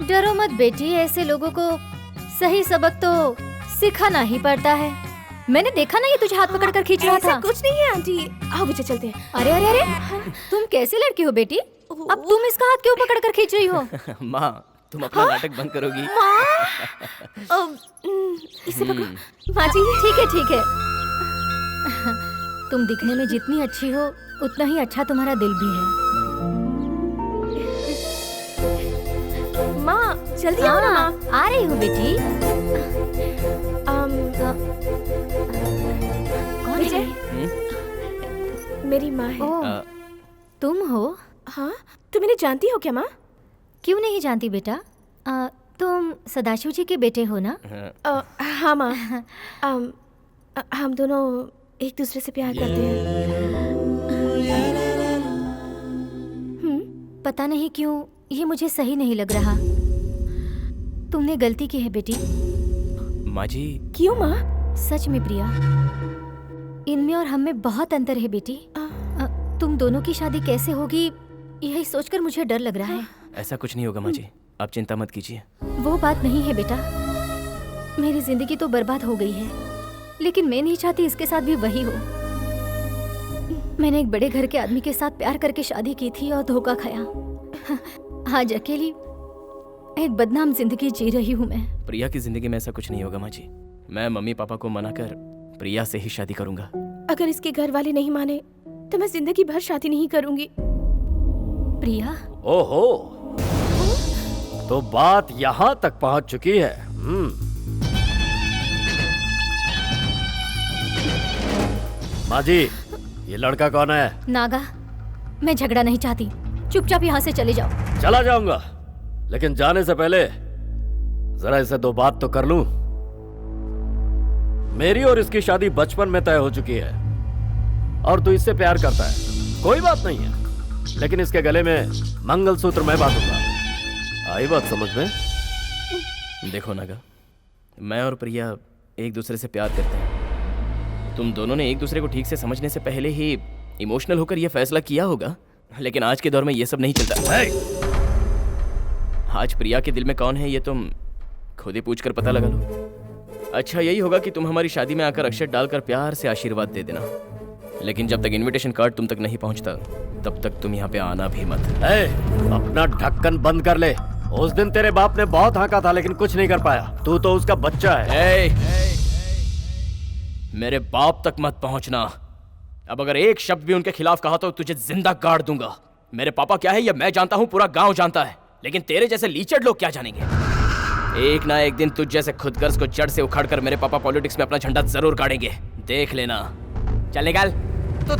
डरो मत बेटी, ऐसे लोगों को सही सबक तो सिखाना ही पड़ता है। मैंने देखा ना, ये तुझे हाथ पकड़कर खींच रहा था। कुछ नहीं है आंटी, आओ विजय चलते हैं। अरे अरे अरे, तुम कैसी लड़की हो बेटी? अब तुम इसका हाथ क्यों पकड़कर खींच रही हो? माँ तुम अपना नाटक बंद करोगी? इसे पकड़ो। माँ जी ठीक है। तुम दिखने में जितनी अच्छी हो उतना ही अच्छा तुम्हारा दिल भी है। माँ जल्दी आओ ना माँ। आ रही हूँ बेटी। कौन विजय? है? मेरी माँ है। ओह, तुम हो? हाँ, तुम इन्हें जानती हो क्या माँ? क्यों नहीं जानती बेटा? तुम सदाशिव जी के बेटे हो ना? हाँ माँ। हम दोनों एक दूसरे से प्यार करते हैं। पता नहीं क्यों ये मुझे सही नहीं लग रहा। तुमने गलती की है बेटी। माँ जी। क्यों माँ? सच में प्रिया, इनमें और हम में बहुत अंतर है बेटी। तुम दोनों की शादी कैसे होगी यही सोचकर मुझे डर लग रहा है। ऐसा कुछ नहीं होगा माँ जी, आप चिंता मत कीजिए। वो बात नहीं है बेटा, मेरी जिंदगी तो बर्बाद हो गई है, लेकिन मैं नहीं चाहती इसके साथ भी वही हो। मैंने एक बड़े घर के आदमी के साथ प्यार करके शादी की थी और धोखा खाया। आज अकेली एक बदनाम जिंदगी जी रही हूँ मैं। प्रिया की जिंदगी में ऐसा कुछ नहीं होगा माँ जी। मैं मम्मी पापा को मनाकर प्रिया से ही शादी करूंगा। अगर इसके घर वाले नहीं माने तो मैं जिंदगी भर शादी नहीं करूंगी। प्रिया, ओहो, तो बात यहाँ तक पहुँच चुकी है। माँ जी, ये लड़का कौन है? नागा, मैं झगड़ा नहीं चाहती, चुपचाप यहाँ से चले जाओ। चला जाऊंगा, लेकिन जाने से पहले जरा इसे दो बात तो कर लूं। मेरी और इसकी शादी बचपन में तय हो चुकी है और तू इससे प्यार करता है, कोई बात नहीं है, लेकिन इसके गले में मंगलसूत्र मैं बांधूंगा। आई बात समझ में? देखो नागा, मैं और प्रिया एक दूसरे से प्यार करते हैं। तुम दोनों ने एक दूसरे को ठीक से समझने से पहले ही इमोशनल होकर यह फैसला किया होगा, लेकिन आज के दौर में यह सब नहीं चलता। आज प्रिया के दिल में कौन है ये तुम खुद ही पूछकर पता लगा लो। अच्छा यही होगा कि तुम हमारी शादी में आकर अक्षत डालकर प्यार से आशीर्वाद दे देना, लेकिन जब तक इनविटेशन कार्ड तुम तक नहीं पहुंचता तब तक तुम यहाँ पे आना भी मत। अपना ढक्कन बंद कर ले। उस दिन तेरे बाप ने बहुत हांका था लेकिन कुछ नहीं कर पाया। तू तो उसका बच्चा है। मेरे बाप तक मत पहुंचना। अब अगर एक शब्द भी उनके खिलाफ कहा तो तुझे जिंदा गाड़ दूंगा। मेरे पापा क्या है ये मैं जानता हूं, पूरा गांव जानता है, लेकिन तेरे जैसे लीचड़ लोग क्या जानेंगे। एक ना एक दिन तुझ जैसे खुदगर्ज को जड़ से उखाड़कर मेरे पापा पॉलिटिक्स में अपना झंडा जरूर गाड़ेंगे, देख लेना। चल निकाल। तो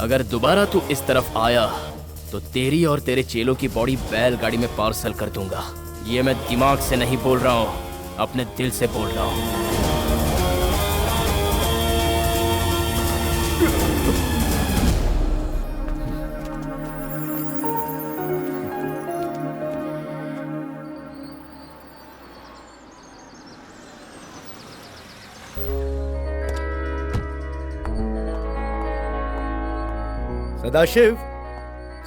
अगर दोबारा तू इस तरफ आया तो तेरी और तेरे चेलों की बॉडी बैलगाड़ी में पार्सल कर दूंगा। ये मैं दिमाग से नहीं बोल रहा हूं, अपने दिल से बोल रहा हूं। सदाशिव,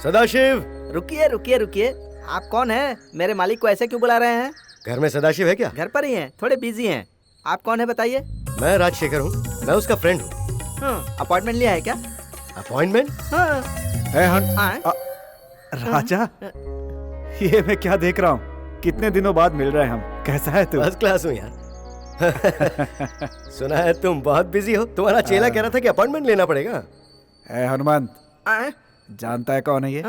सदाशिव। रुकिए रुकिए रुकिए, आप कौन हैं? मेरे मालिक को ऐसे क्यों बुला रहे हैं? घर में सदाशिव है क्या? घर पर ही हैं, थोड़े बिजी हैं। आप कौन है बताइए? मैं राजशेखर हूँ, मैं उसका फ्रेंड हूँ। अपॉइंटमेंट लिया है क्या? अपॉइंटमेंट? हाँ। राजा, ये मैं क्या देख रहा हूँ? कितने दिनों बाद मिल रहे हैं हम। कैसा है तू? फर्स्ट क्लास हूँ यार। सुना है तुम बहुत बिजी हो। तुम्हारा चेला कह रहा था कि अपॉइंटमेंट लेना पड़ेगा। हनुमंत, जानता है कौन है ये?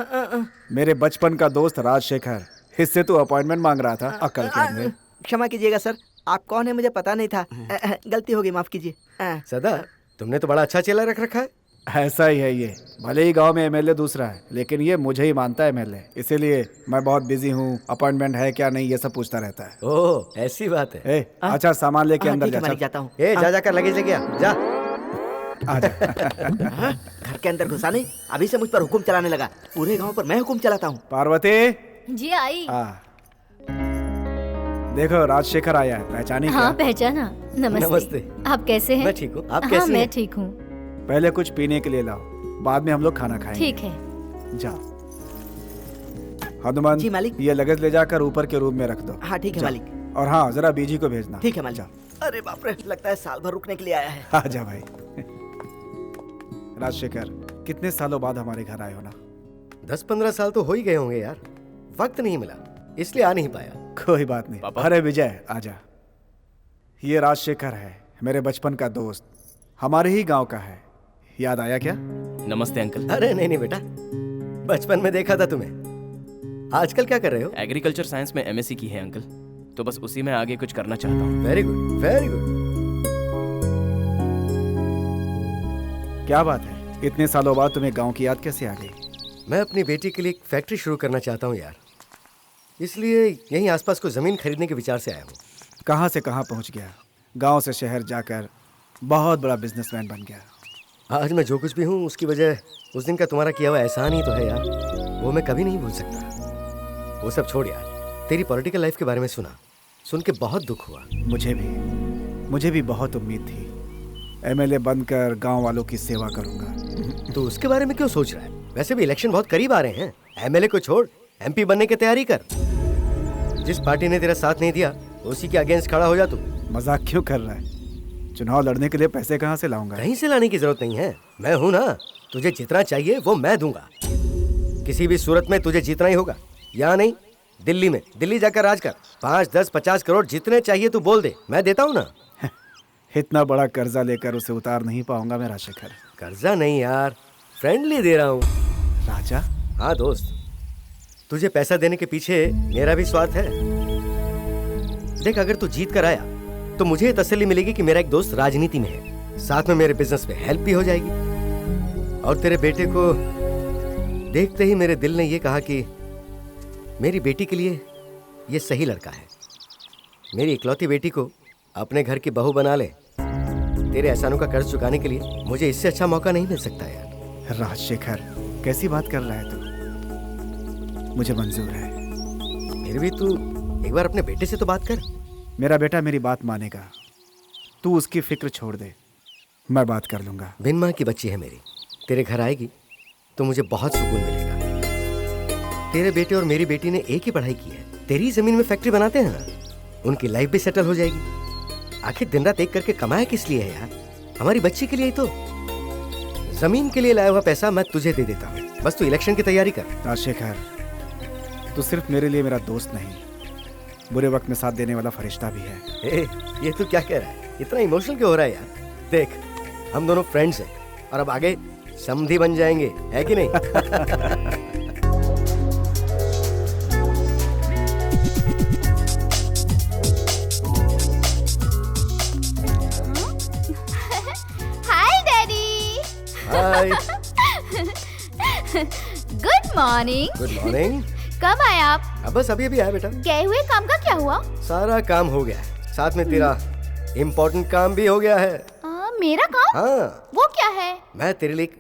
मेरे बचपन का दोस्त राजशेखर। इससे तू अपॉइंटमेंट मांग रहा था, अक्ल के अंधे। क्षमा कीजिएगा सर, आप कौन है मुझे पता नहीं था। गलती होगी, माफ कीजिए। सदा, तुमने तो बड़ा अच्छा चेला रख रखा है। ऐसा ही है ये। भले ही गांव में एमएलए दूसरा है, लेकिन ये मुझे ही मानता है एमएलए। इसीलिए मैं बहुत बिजी हूँ, अपॉइंटमेंट है क्या नहीं, ये सब पूछता रहता है। ओह ऐसी बात है। ए, अच्छा सामान लेके अंदर जा। जाता हूँ। ए जा जाकर लगेज लेके आ जा। आजा। घर के अंदर घुसा नहीं, अभी से मुझ पर हुक्म चलाने लगा। पूरे गांव पर मैं हुक्म चलाता हूँ। पार्वती जी आई। देखो राजशेखर आया है, पहचानी हाँ क्या? पहचाना। नमस्ते। नमस्ते। आप कैसे हैं? मैं ठीक हूँ, आप हाँ कैसी मैं हैं? ठीक हूँ। पहले कुछ पीने के लिए लाओ, बाद में हम लोग खाना खाएंगे। ठीक है। जाओ। हनुमान जी मालिक। ये लगेज ले जाकर ऊपर के रूम में रख दो। हाँ ठीक है मालिक। और हाँ जरा बीजी को भेजना। ठीक है मालिक। अरे बाप रे, लगता है साल भर रुकने के लिए आया है। आजा भाई। राजशेखर, कितने सालों बाद हमारे घर आए हो ना? 10-15 साल तो हो ही गए होंगे यार। वक्त नहीं मिला, इसलिए आ नहीं पाया। कोई बात नहीं। अरे विजय आजा। ये राजशेखर है, मेरे बचपन का दोस्त, हमारे ही गांव का है। याद आया क्या? नमस्ते अंकल। अरे नहीं बेटा, बचपन में देखा था तुम्हें। आजकल क्या कर रहे हो? एग्रीकल्चर साइंस में एमएससी की है अंकल, तो बस उसी में आगे कुछ करना चाहता हूँ। Very good, very good. क्या बात है, इतने सालों बाद तुम्हें गांव की याद कैसे आ गई? मैं अपनी बेटी के लिए एक फैक्ट्री शुरू करना चाहता हूँ यार, इसलिए यहीं आसपास को जमीन खरीदने के विचार से आया हूँ। कहाँ से कहाँ पहुँच गया, गांव से शहर जाकर बहुत बड़ा बिजनेसमैन बन गया। आज मैं जो कुछ भी हूँ उसकी वजह उस दिन का तुम्हारा किया हुआ एहसान ही तो है यार, वो मैं कभी नहीं भूल सकता। वो सब छोड़ यार, तेरी पॉलिटिकल लाइफ के बारे में सुन के बहुत दुख हुआ। मुझे भी बहुत उम्मीद थी, एमएलए बनकर गांव वालों की सेवा करूंगा। तो उसके बारे में क्यों सोच रहा है? वैसे भी इलेक्शन बहुत करीब आ रहे हैं, एमएलए को छोड़ एमपी बनने की तैयारी कर। जिस पार्टी ने तेरा साथ नहीं दिया उसी के अगेंस्ट खड़ा हो जा तू। मजाक क्यों कर रहा है? चुनाव लड़ने के लिए पैसे कहाँ से लाऊंगा? कहीं से लाने की जरूरत नहीं है, मैं हूं ना। तुझे जितना चाहिए वो मैं दूंगा। किसी भी सूरत में तुझे जीतना ही होगा। या नहीं, दिल्ली जाकर राज कर। 5, 10, 50 करोड़ जितने चाहिए तू बोल दे, मैं देता हूं ना। इतना बड़ा कर्जा लेकर उसे उतार नहीं पाऊंगा मैं राजशेखर। कर्जा नहीं यार, फ्रेंडली दे रहा हूँ। राजा? हाँ दोस्त, तुझे पैसा देने के पीछे मेरा भी स्वार्थ है। देख, अगर तू जीत कर आया तो मुझे ये तसल्ली मिलेगी कि मेरा एक दोस्त राजनीति में है, साथ में मेरे बिजनेस में हेल्प भी हो जाएगी। और तेरे बेटे को देखते ही मेरे दिल ने ये कहा कि मेरी बेटी के लिए ये सही लड़का है। मेरी इकलौती बेटी को अपने घर की बहू बना ले। तेरे एहसानों का कर्ज चुकाने के लिए मुझे इससे अच्छा मौका नहीं मिल सकता यार। राजशेखर, कैसी बात कर रहा है तू? मुझे मंजूर है। फिर भी तू एक बार अपने बेटे से तो बात कर। मेरा बेटा मेरी बात मानेगा, तू उसकी फिक्र छोड़ दे, मैं बात कर लूंगा। बिन माँ की बच्ची है मेरी, तेरे घर आएगी तो मुझे बहुत सुकून मिलेगा। तेरे बेटे और मेरी बेटी ने एक ही पढ़ाई की है, तेरी जमीन में फैक्ट्री बनाते हैं ना, उनकी लाइफ भी सेटल हो जाएगी। आखिर दिन रात एक करके कमाया किस लिए है यार? हमारी बच्ची के लिए ही तो। जमीन के लिए लाया हुआ पैसा मैं तुझे दे देता हूँ, बस तू इलेक्शन की तैयारी कर। राजशेखर, तू सिर्फ मेरे लिए मेरा दोस्त नहीं, बुरे वक्त में साथ देने वाला फरिश्ता भी है। ये तू क्या कह रहा है? इतना इमोशनल क्यों हो रहा है यार? देख, हम दोनों फ्रेंड्स हैं और अब आगे समधी बन जाएंगे, है कि नहीं? Hi daddy. Hi. Good morning. Good morning. कब आए आप? अब बस अभी अभी आया बेटा। गए हुए काम का क्या हुआ? सारा काम हो गया है, साथ में तेरा इम्पोर्टेंट काम भी हो गया है। मेरा काम? हाँ। वो क्या है? मैं तेरे लिए एक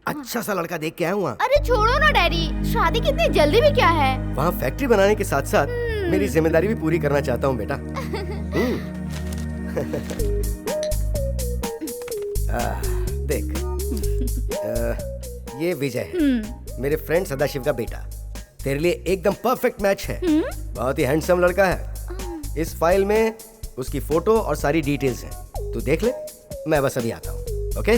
अच्छा सा लड़का देख के आया हूँ। अरे छोड़ो ना डैडी, शादी की इतनी जल्दी भी क्या है? वहाँ फैक्ट्री बनाने के साथ साथ मेरी जिम्मेदारी भी पूरी करना चाहता हूँ बेटा। देख, ये विजय है, मेरे फ्रेंड सदाशिव का बेटा। तेरे लिए एकदम परफेक्ट मैच है। बहुत ही हैंडसम लड़का है। इस फाइल में उसकी फोटो और सारी डिटेल्स हैं, तू देख ले। मैं बस अभी आता हूँ, ओके?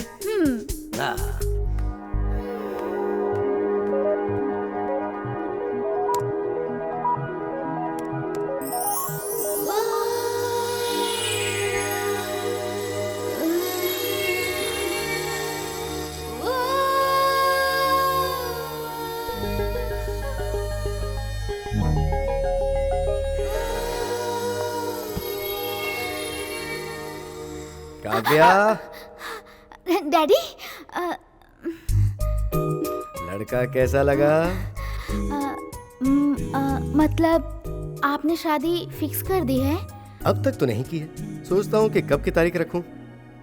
काव्या। डैडी, लड़का कैसा लगा? मतलब आपने शादी फिक्स कर दी है? अब तक तो नहीं की है, सोचता हूँ कि कब की तारीख रखूं।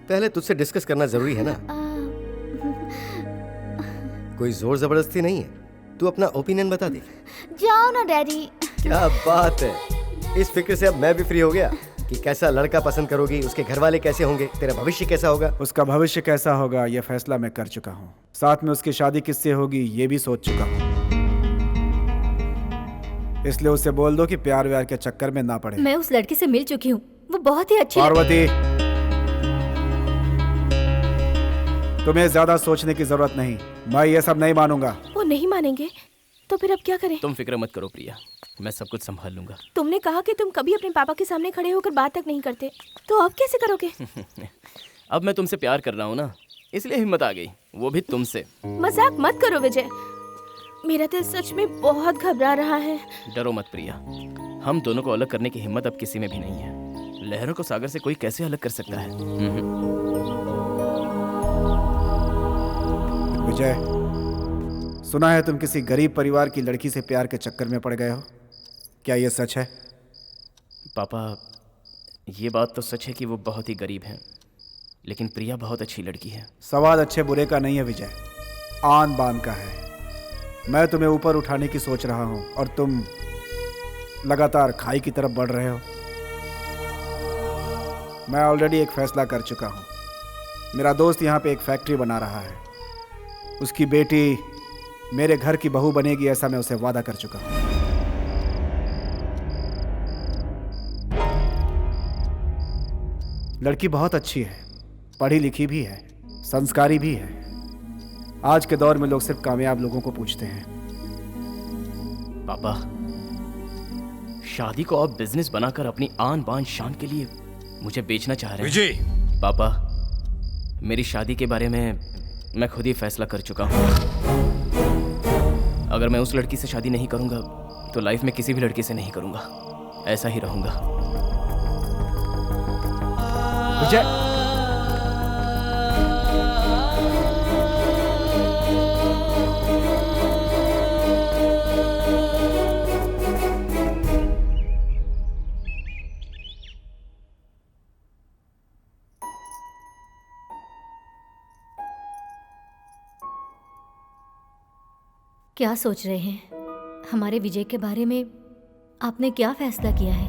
पहले तुझसे डिस्कस करना जरूरी है ना। कोई जोर जबरदस्ती नहीं है, तू अपना ओपिनियन बता दे। जाओ ना डैडी। क्या बात है, इस फिक्र से अब मैं भी फ्री हो गया कि कैसा लड़का पसंद करोगी, उसके घर वाले कैसे होंगे, तेरा भविष्य कैसा होगा। उसका भविष्य कैसा होगा यह फैसला मैं कर चुका हूँ। साथ में उसकी शादी किससे होगी ये भी सोच चुका हूँ। इसलिए उसे बोल दो कि प्यार व्यार के चक्कर में ना पड़े। मैं उस लड़की से मिल चुकी हूँ, वो बहुत ही अच्छी। पार्वती, तुम्हें ज्यादा सोचने की जरूरत नहीं, मैं ये सब नहीं मानूंगा। वो नहीं मानेंगे तो फिर अब क्या करें? तुम फिक्र मत करो प्रिया, मैं सब कुछ संभाल लूंगा। तुमने कहा कि तुम कभी अपने पापा के सामने खड़े होकर बात तक नहीं करते, तो अब कैसे करोगे? अब मैं तुमसे प्यार कर रहा हूँ ना, इसलिए हिम्मत आ गई, वो भी तुमसे। मजाक मत करो विजय, मेरा दिल सच में बहुत घबरा रहा है। डरो मत प्रिया, हम दोनों को अलग करने की हिम्मत अब किसी में भी नहीं है। लहरों को सागर से कोई कैसे अलग कर सकता है? विजय, सुना है तुम किसी गरीब परिवार की लड़की से प्यार के चक्कर में पड़ गए हो, क्या यह सच है? पापा, ये बात तो सच है कि वो बहुत ही गरीब हैं, लेकिन प्रिया बहुत अच्छी लड़की है। सवाल अच्छे बुरे का नहीं है विजय, आन बान का है। मैं तुम्हें ऊपर उठाने की सोच रहा हूं और तुम लगातार खाई की तरफ बढ़ रहे हो। मैं ऑलरेडी एक फैसला कर चुका हूं। मेरा दोस्त यहाँ पे एक फैक्ट्री बना रहा है, उसकी बेटी मेरे घर की बहू बनेगी, ऐसा मैं उसे वादा कर चुका हूं। लड़की बहुत अच्छी है, पढ़ी लिखी भी है, संस्कारी भी है। आज के दौर में लोग सिर्फ कामयाब लोगों को पूछते हैं। पापा, शादी को आप बिजनेस बनाकर अपनी आन बान शान के लिए मुझे बेचना चाह रहे हैं। विजय! पापा, मेरी शादी के बारे में मैं खुद ही फैसला कर चुका हूँ। अगर मैं उस लड़की से शादी नहीं करूंगा तो लाइफ में किसी भी लड़की से नहीं करूंगा, ऐसा ही रहूंगा। विजय, क्या सोच रहे हैं? हमारे विजय के बारे में आपने क्या फैसला किया है?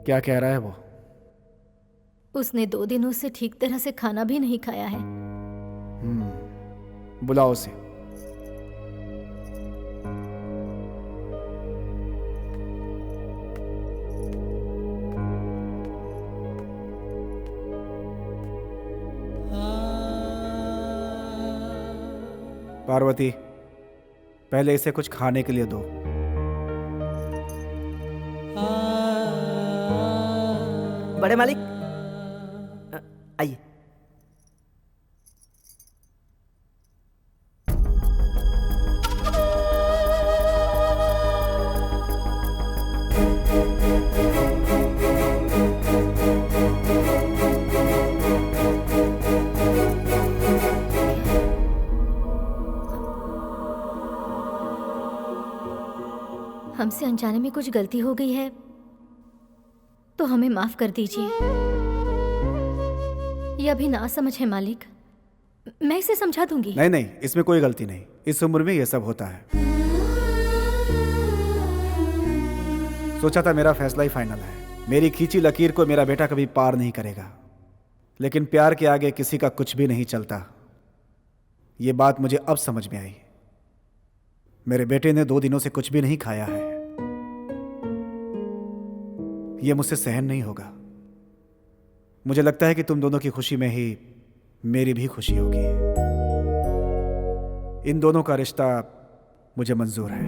क्या कह रहा है वो? उसने 2 दिनों से ठीक तरह से खाना भी नहीं खाया है। बुलाओ उसे। पार्वती, पहले इसे कुछ खाने के लिए दो। बड़े मालिक, आइए। हमसे अनजाने में कुछ गलती हो गई है तो हमें माफ कर दीजिए। यह अभी ना समझ है मालिक, मैं इसे समझा दूंगी। नहीं नहीं, इसमें कोई गलती नहीं, इस उम्र में यह सब होता है। सोचा था मेरा फैसला ही फाइनल है, मेरी खींची लकीर को मेरा बेटा कभी पार नहीं करेगा, लेकिन प्यार के आगे किसी का कुछ भी नहीं चलता। ये बात मुझे अब समझ में आई। मेरे बेटे ने 2 दिनों से कुछ भी नहीं खाया है, यह मुझसे सहन नहीं होगा। मुझे लगता है कि तुम दोनों की खुशी में ही मेरी भी खुशी होगी। इन दोनों का रिश्ता मुझे मंजूर है।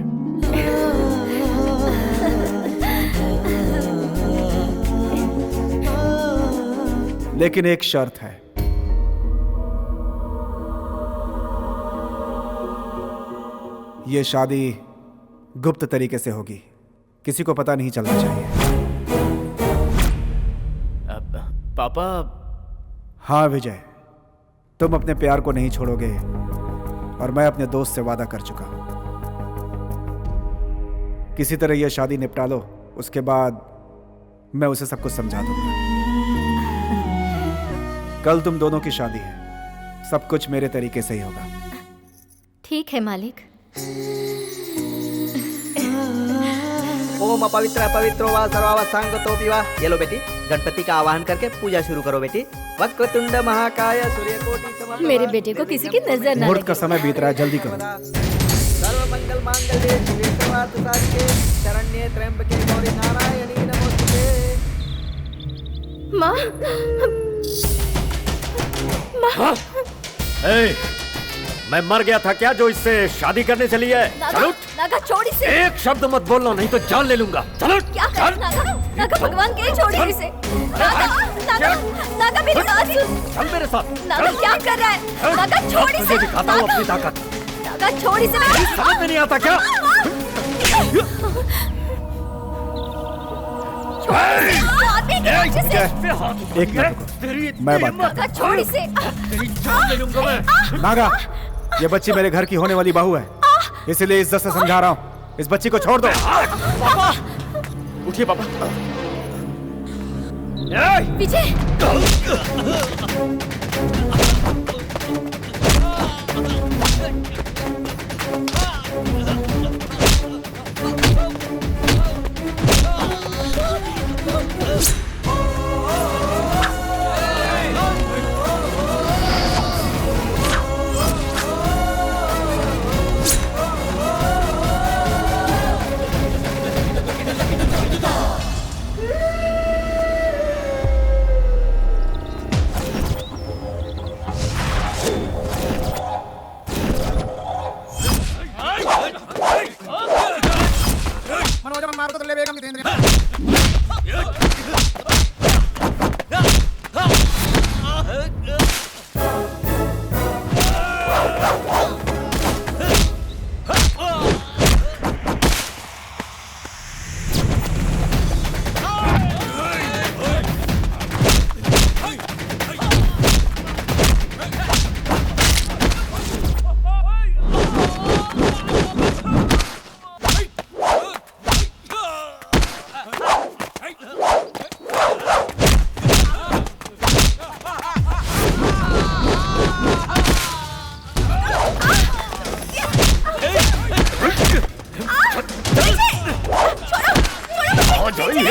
लेकिन एक शर्त है। यह शादी गुप्त तरीके से होगी, किसी को पता नहीं चलना चाहिए। पापा। हाँ विजय, तुम अपने प्यार को नहीं छोड़ोगे और मैं अपने दोस्त से वादा कर चुका हूं। किसी तरह यह शादी निपटा लो, उसके बाद मैं उसे सब कुछ समझा दूंगा। कल तुम दोनों की शादी है, सब कुछ मेरे तरीके से ही होगा। ठीक है मालिक। ओम अपवित्र पवित्रो वा सर्वावस्थांगतोऽपि वा। ये लो बेटी, गणपति का आवाहन करके पूजा शुरू करो बेटी। वक्रतुंड महाकाय सूर्यकोटि समप्रभ। मेरे बेटे को किसी की नजर ना मुहूर्त लगे। का समय बीत रहा है, जल्दी करो। सर्वमंगल मांगल्ये शिवे सर्वार्थ साधिके शरण्ये त्र्यंबके गौरी नारायणी नमोस्तुते। माँ, माँ, ए, मैं मर गया था क्या जो इससे शादी करने चली है? चलो नागा छोड़ इसे। एक शब्द मत बोलना नहीं तो जान ले लूंगा। चलो क्या कर नागा? नागा भगवान के छोड़ इसे। नागा, नागा, नागा मेरी बात सुन। चल मेरे साथ। नागा क्या कर रहा है? नागा छोड़ इसे। तुझे दिखाता हूँ अपनी ताकत। नागा छोड़ इसे। समझ में नहीं आता क्या? एक मिनट रुको, मैं बात करता नागा छोड़ इसे। जान ले लूंगा मैं। हूं। नागा, ये बच्ची मेरे घर की होने वाली बहू है, इसलिए इज्जत से समझा रहा हूँ। इस बच्ची को छोड़ दो। पापा उठिए पापा। विजय,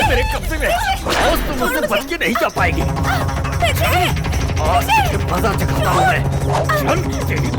मेरे कब्जे में। आज तुम मुझसे बच के नहीं जा पाएगी। आज तुझे मजा चखाता हूँ मैं। चल तेरी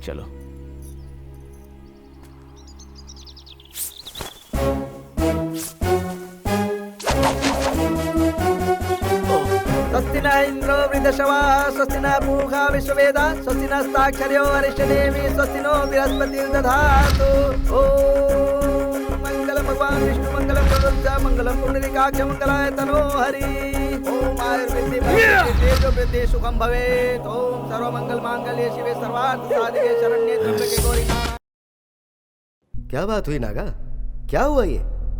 चलो स्वस्ति न इंद्रो वृद्धशवाः स्वस्ति न पूषा विश्ववेदाः स्वस्ति नस्ताक्षर्यो अरिष्टनेमिः स्वस्ति नो बृहस्पतिर्दधातु। ओम मंगलम भगवान विष्णु मंगलम गरुड़ मंगलम पुंडरीकाक्ष मंगलाय तनो हरि। ओम आयुर्वेदे वृद्धि सुखम भवेत्। ओम सर्वमंगल मांगल्ये शिवे सर्वार्थ साधिके शरण्ये त्र्यंबके गौरी नारायणी। क्या बात हुई नागा, क्या हुआ ये?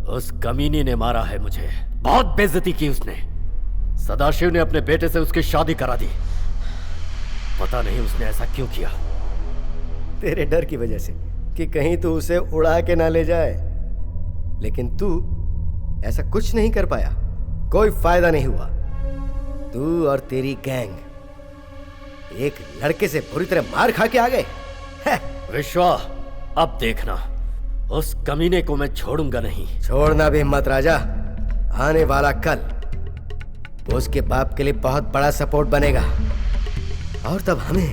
उस कमीनी ने मारा है मुझे, बहुत बेइज्जती की उसने। सदाशिव ने अपने बेटे से उसकी शादी करा दी। पता नहीं उसने ऐसा क्यों किया। तेरे डर की वजह से कि कहीं तू उसे उड़ा के ना ले जाए। लेकिन तू ऐसा कुछ नहीं कर पाया, कोई फायदा नहीं हुआ। तू और तेरी गैंग एक लड़के से बुरी तरह मार खा के आ गए। विश्वा, अब देखना, उस कमीने को मैं छोड़ूंगा नहीं। छोड़ना भी मत राजा। आने वाला कल वो उसके बाप के लिए बहुत बड़ा सपोर्ट बनेगा और तब हमें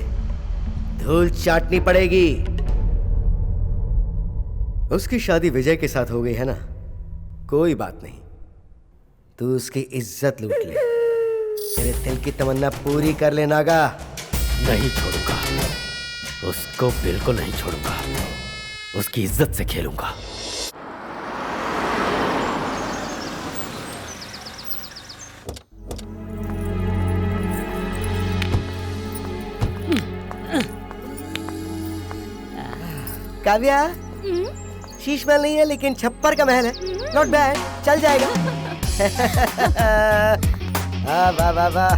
धूल चाटनी पड़ेगी। उसकी शादी विजय के साथ हो गई है ना, कोई बात नहीं, तू उसकी इज्जत लूट ले। तेरे दिल की तमन्ना पूरी कर ले नागा। नहीं छोड़ूंगा, उसको बिल्कुल नहीं छोड़ूंगा। उसकी इज्जत से खेलूंगा। काव्या, शीश महल नहीं है लेकिन छप्पर का महल है। नॉट बैड, चल जाएगा। वाह वाह वाह।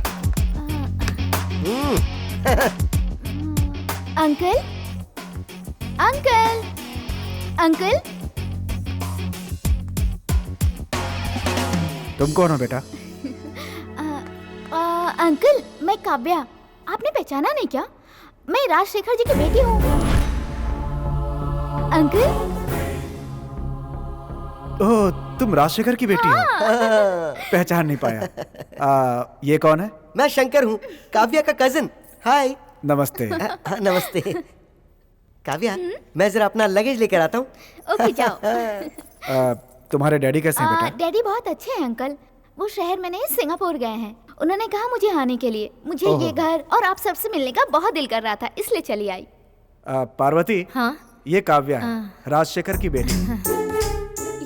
Uncle, uncle, uncle. तुम कौन हो बेटा? अंकल, मैं काव्या। आपने पहचाना नहीं क्या? मैं राजशेखर जी की बेटी हूँ। अंकल। ओह, तुम राजशेखर की बेटी हो? पहचान नहीं पाया। ये कौन है? मैं शंकर हूँ, काव्या का कजिन। हाय। नमस्ते। नमस्ते। काव्या, मैं जरा अपना लगेज लेकर आता हूँ। ओके, जाओ। तुम्हारे डैडी कैसे हैं बेटा? डैडी बहुत अच्छे हैं अंकल। वो शहर में नहीं, सिंगापुर गए हैं। उन्होंने कहा मुझे आने के लिए। मुझे ये घर और आप सबसे मिलने का बहुत दिल कर रहा था, इसलिए चली आई। पार्वती। हाँ? ये काव्या है, राजशेखर की बेटी।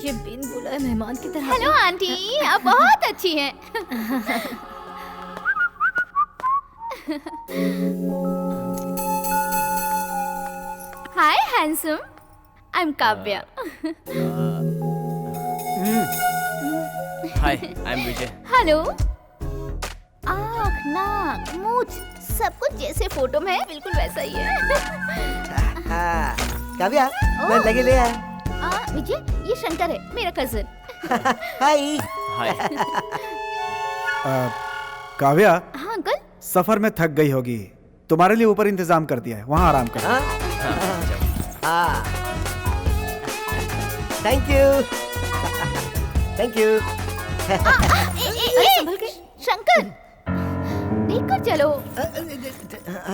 ये बिन बुलाए मेहमान की तरह। हेलो आंटी, आप बहुत अच्छी हैं। Hi handsome, I am Kavya. Hi, I am Vijay. Hello. आँख, नाक, मूंछ सब कुछ जैसे फोटो में है, बिल्कुल वैसा ही है। काव्या, मैं लगे ले आया। विजय, ये शंकर है, मेरा कजिन। हाय। हाय। काव्या। हाँ अंकल। सफर में थक गई होगी, तुम्हारे लिए ऊपर इंतजाम कर दिया है, वहाँ आराम कर। Thank you, thank you. संभल के। शंकर, देख कर चलो।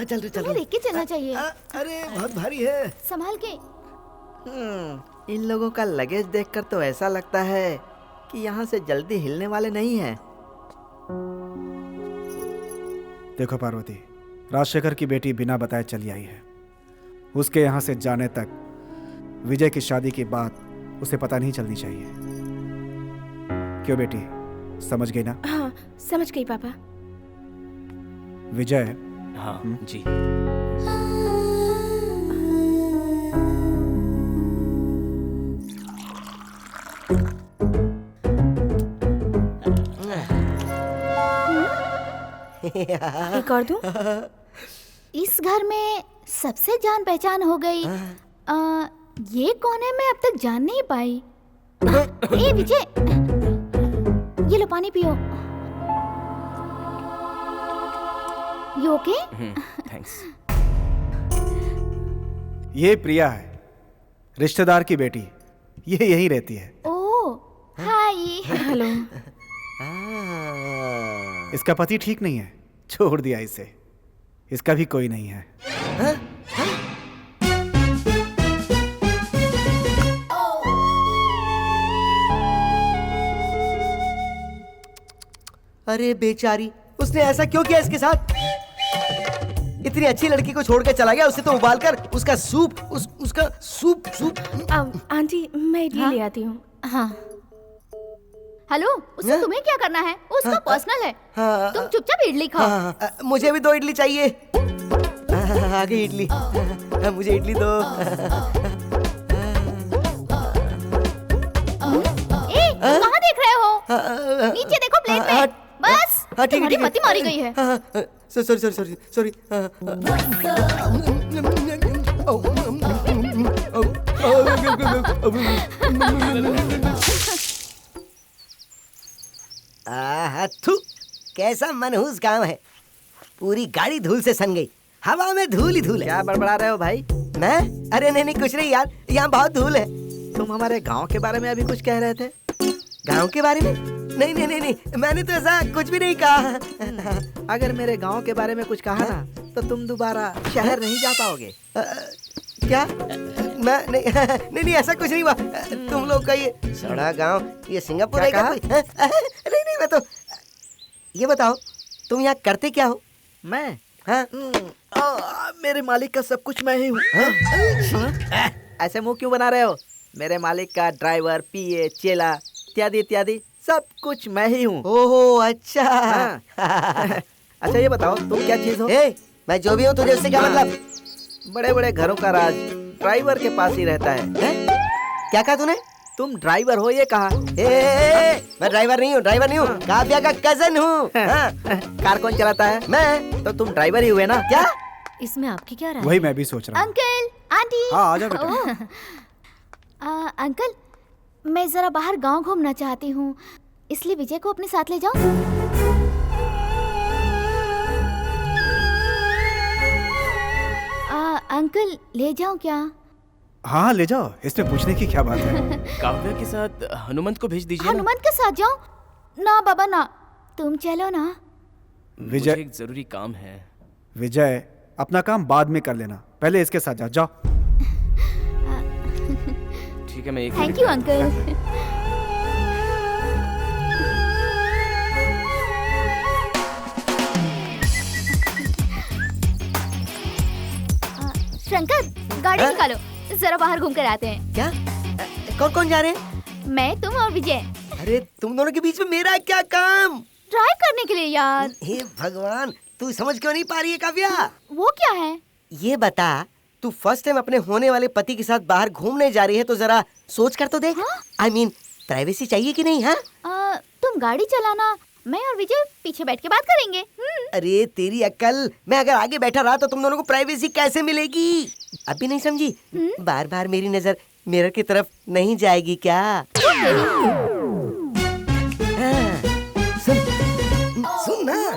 चल तुम्हें देख के चलना चाहिए। अरे बहुत भारी है। संभाल के। इन लोगों का लगेज देखकर तो ऐसा लगता है कि यहाँ से जल्दी हिलने वाले नहीं हैं। देखो पार्वती, राजशेखर की बेटी बिना बताए चली आई है। उसके यहाँ से जाने तक विजय की शादी की बात उसे पता नहीं चलनी चाहिए। क्यों बेटी, समझ गई ना? हाँ, समझ गई पापा। विजय। हाँ जी। एक और दूं? इस घर में सबसे जान पहचान हो गई। ये कौन है, मैं अब तक जान नहीं पाई। ए विजय, ये लो पानी पियो। You okay? थैंक्स। ये प्रिया है, रिश्तेदार की बेटी। ये यहीं रहती है। ओह, हाय। हेलो। इसका पति ठीक नहीं है, छोड़ दिया इसे। इसका भी कोई नहीं है। अरे बेचारी, उसने ऐसा क्यों किया इसके साथ? इतनी अच्छी लड़की को छोड़ के चला गया। उसे तो उबाल कर उसका सूप, उसका सूप। आंटी, मैं इडली ले आती हूँ। हाँ। हेलो, उससे तुम्हें क्या करना है? उसका पर्सनल है। तुम चुपचाप इडली खाओ। मुझे भी 2 इडली चाहिए। आ गई इडली। मुझे इडली दो। कहाँ देख रहे हो? नीचे देखो प्लेट में। बस, तुम्हारी मति मारी गई है। सॉरी। थू, कैसा मनहूस काम है। पूरी गाड़ी धूल से सन गई। हवा में धूल ही धूल है। क्या बड़बड़ा रहे हो भाई? मैं? अरे नहीं कुछ नहीं यार, यहाँ बहुत धूल है। तुम हमारे गांव के बारे में अभी कुछ कह रहे थे। गांव के बारे में? नहीं, मैंने तो ऐसा कुछ भी नहीं कहा। अगर मेरे गांव के बारे में कुछ कहा ना, तो तुम दोबारा शहर नहीं जा पाओगे। क्या? मैं नहीं ऐसा कुछ नहीं हुआ। तुम लोग का ये सड़ा गांव, ये सिंगापुर है क्या? नहीं मैं तो ये बताओ, तुम यहाँ करते क्या हो? मैं हाँ? मेरे मालिक का सब कुछ मैं ही हूँ। ऐसे मुंह क्यों बना रहे हो? मेरे मालिक का ड्राइवर, पीए, चेला इत्यादि इत्यादि सब कुछ मैं ही हूँ। ओहो अच्छा। अच्छा ये बताओ तुम क्या चीज हो? मैं जो भी हूँ तुझे उससे क्या मतलब? बड़े बड़े घरों का राज ड्राइवर के पास ही रहता है। क्या कहा तूने? तुम ड्राइवर हो ये कहा? मैं ड्राइवर नहीं हूँ, ड्राइवर नहीं हूँ, काव्या का कजन हूँ। कार कौन चलाता है? मैं। तो तुम ड्राइवर ही हुए ना? क्या? इसमें आपकी क्या राय? वही मैं भी सोच रहा हूँ। Uncle, aunty. हाँ आ जाओ बेटा। अंकल, मैं जरा बाहर गांव घूमना चाहती हूँ, इसलिए विजय को अपने साथ ले जाऊं? अंकल ले जाऊं क्या? हाँ ले जाओ, इसमें पूछने की क्या बात है। काव्या के साथ हनुमंत को भेज दीजिए ना। हनुमंत के साथ जाऊं? ना बाबा ना, तुम चलो ना। विजय, मुझे एक जरूरी काम है। विजय अपना काम बाद में कर लेना, पहले इसके साथ जाओ। जाओ। ठीक है मैं एक थैंक यू अंकल। शंकर, गाड़ी निकालो, जरा बाहर घूम कर आते हैं। क्या? कौन कौन जा रहे हैं? मैं, तुम और विजय। अरे तुम दोनों के बीच में मेरा क्या काम? ट्राई करने के लिए यार। हे भगवान, तू समझ क्यों नहीं पा रही है काव्या? वो क्या है? ये बता, तू फर्स्ट टाइम अपने होने वाले पति के साथ बाहर घूमने जा रही है तो जरा सोच कर तो देख। I mean, प्राइवेसी चाहिए कि नहीं? हाँ, तुम गाड़ी चलाना, मैं और विजय पीछे बैठ के बात करेंगे। अरे तेरी अक्ल, मैं अगर आगे बैठा रहा तो तुम दोनों को प्राइवेसी कैसे मिलेगी? अभी नहीं समझी? बार बार मेरी नजर मिरर की तरफ नहीं जाएगी क्या? सुन ना,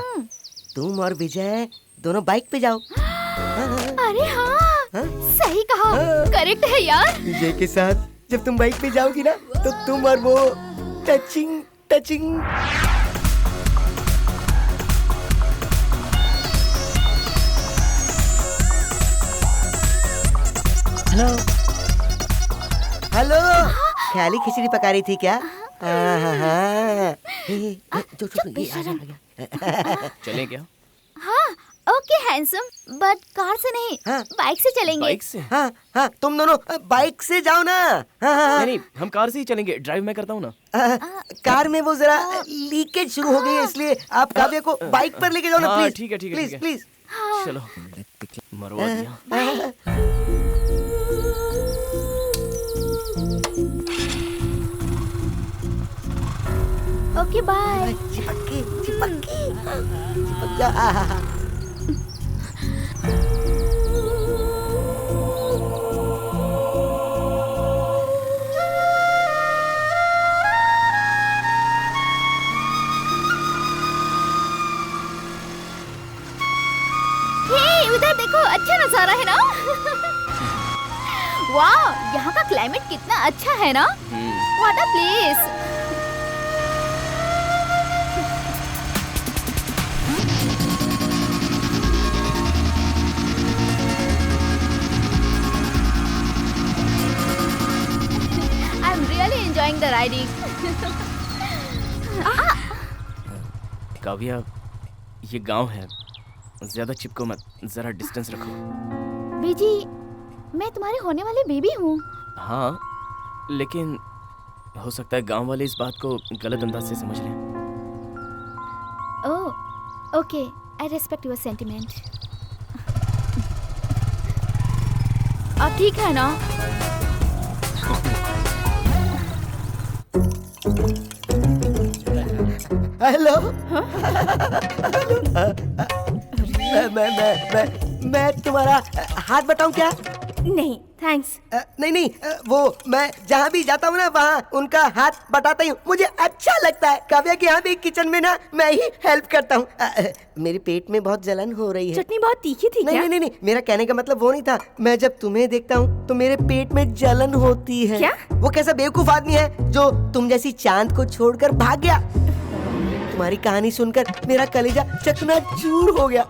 तुम और विजय दोनों बाइक पे जाओ। अरे हाँ, सही कहा, करेक्ट है यार। विजय के साथ जब तुम बाइक पे जाओगी ना तो तुम और वो टचिंग टचिंग। हेलो हेलो, ख्याली खिचड़ी पका रही थी क्या? चलें क्या? हाँ ओके हैंडसम, बट कार से नहीं, बाइक से चलेंगे। बाइक से? हाँ हाँ, तुम दोनों बाइक से जाओ ना। नहीं नहीं, हम कार से ही चलेंगे, ड्राइव मैं करता हूँ ना। कार में वो जरा लीकेज शुरू हो गई है, इसलिए आप काव्या को बाइक पर लेके जाओ ना प्लीज। ठीक है ठीक है प्लीज प्लीज। चलो मरवा दिया। Okay bye. चिपक जा। उधर देखो, अच्छा नजारा है ना? वाह, यहाँ का क्लाइमेट कितना अच्छा है ना? What a place. I am really enjoying the riding. Kavya, ये गांव है, ज्यादा चिपको मत, जरा डिस्टेंस रखो। बीजी, मैं तुम्हारे होने वाली बेबी हूँ। हाँ, लेकिन हो सकता है गांव वाले इस बात को गलत अंदाज से समझ लें। Oh, okay, I respect your sentiment. अब ठीक है ना? हेलो। मैं तुम्हारा हाथ बताऊं क्या? नहीं थैंक्स। नहीं नहीं, वो मैं जहाँ भी जाता हूँ ना वहाँ उनका हाथ बटाता हूँ, मुझे अच्छा लगता है। काव्या के यहाँ भी किचन में ना मैं ही हेल्प करता हूँ। मेरे पेट में बहुत जलन हो रही है। चटनी बहुत तीखी थी नहीं, क्या? नहीं, मेरा कहने का मतलब वो नहीं था। मैं जब तुम्हें देखता हूँ तो मेरे पेट में जलन होती है। क्या? वो कैसा बेवकूफ आदमी है जो तुम जैसी चांद को छोड़कर भाग गया। तुम्हारी कहानी सुनकर मेरा कलेजा चकनाचूर हो गया।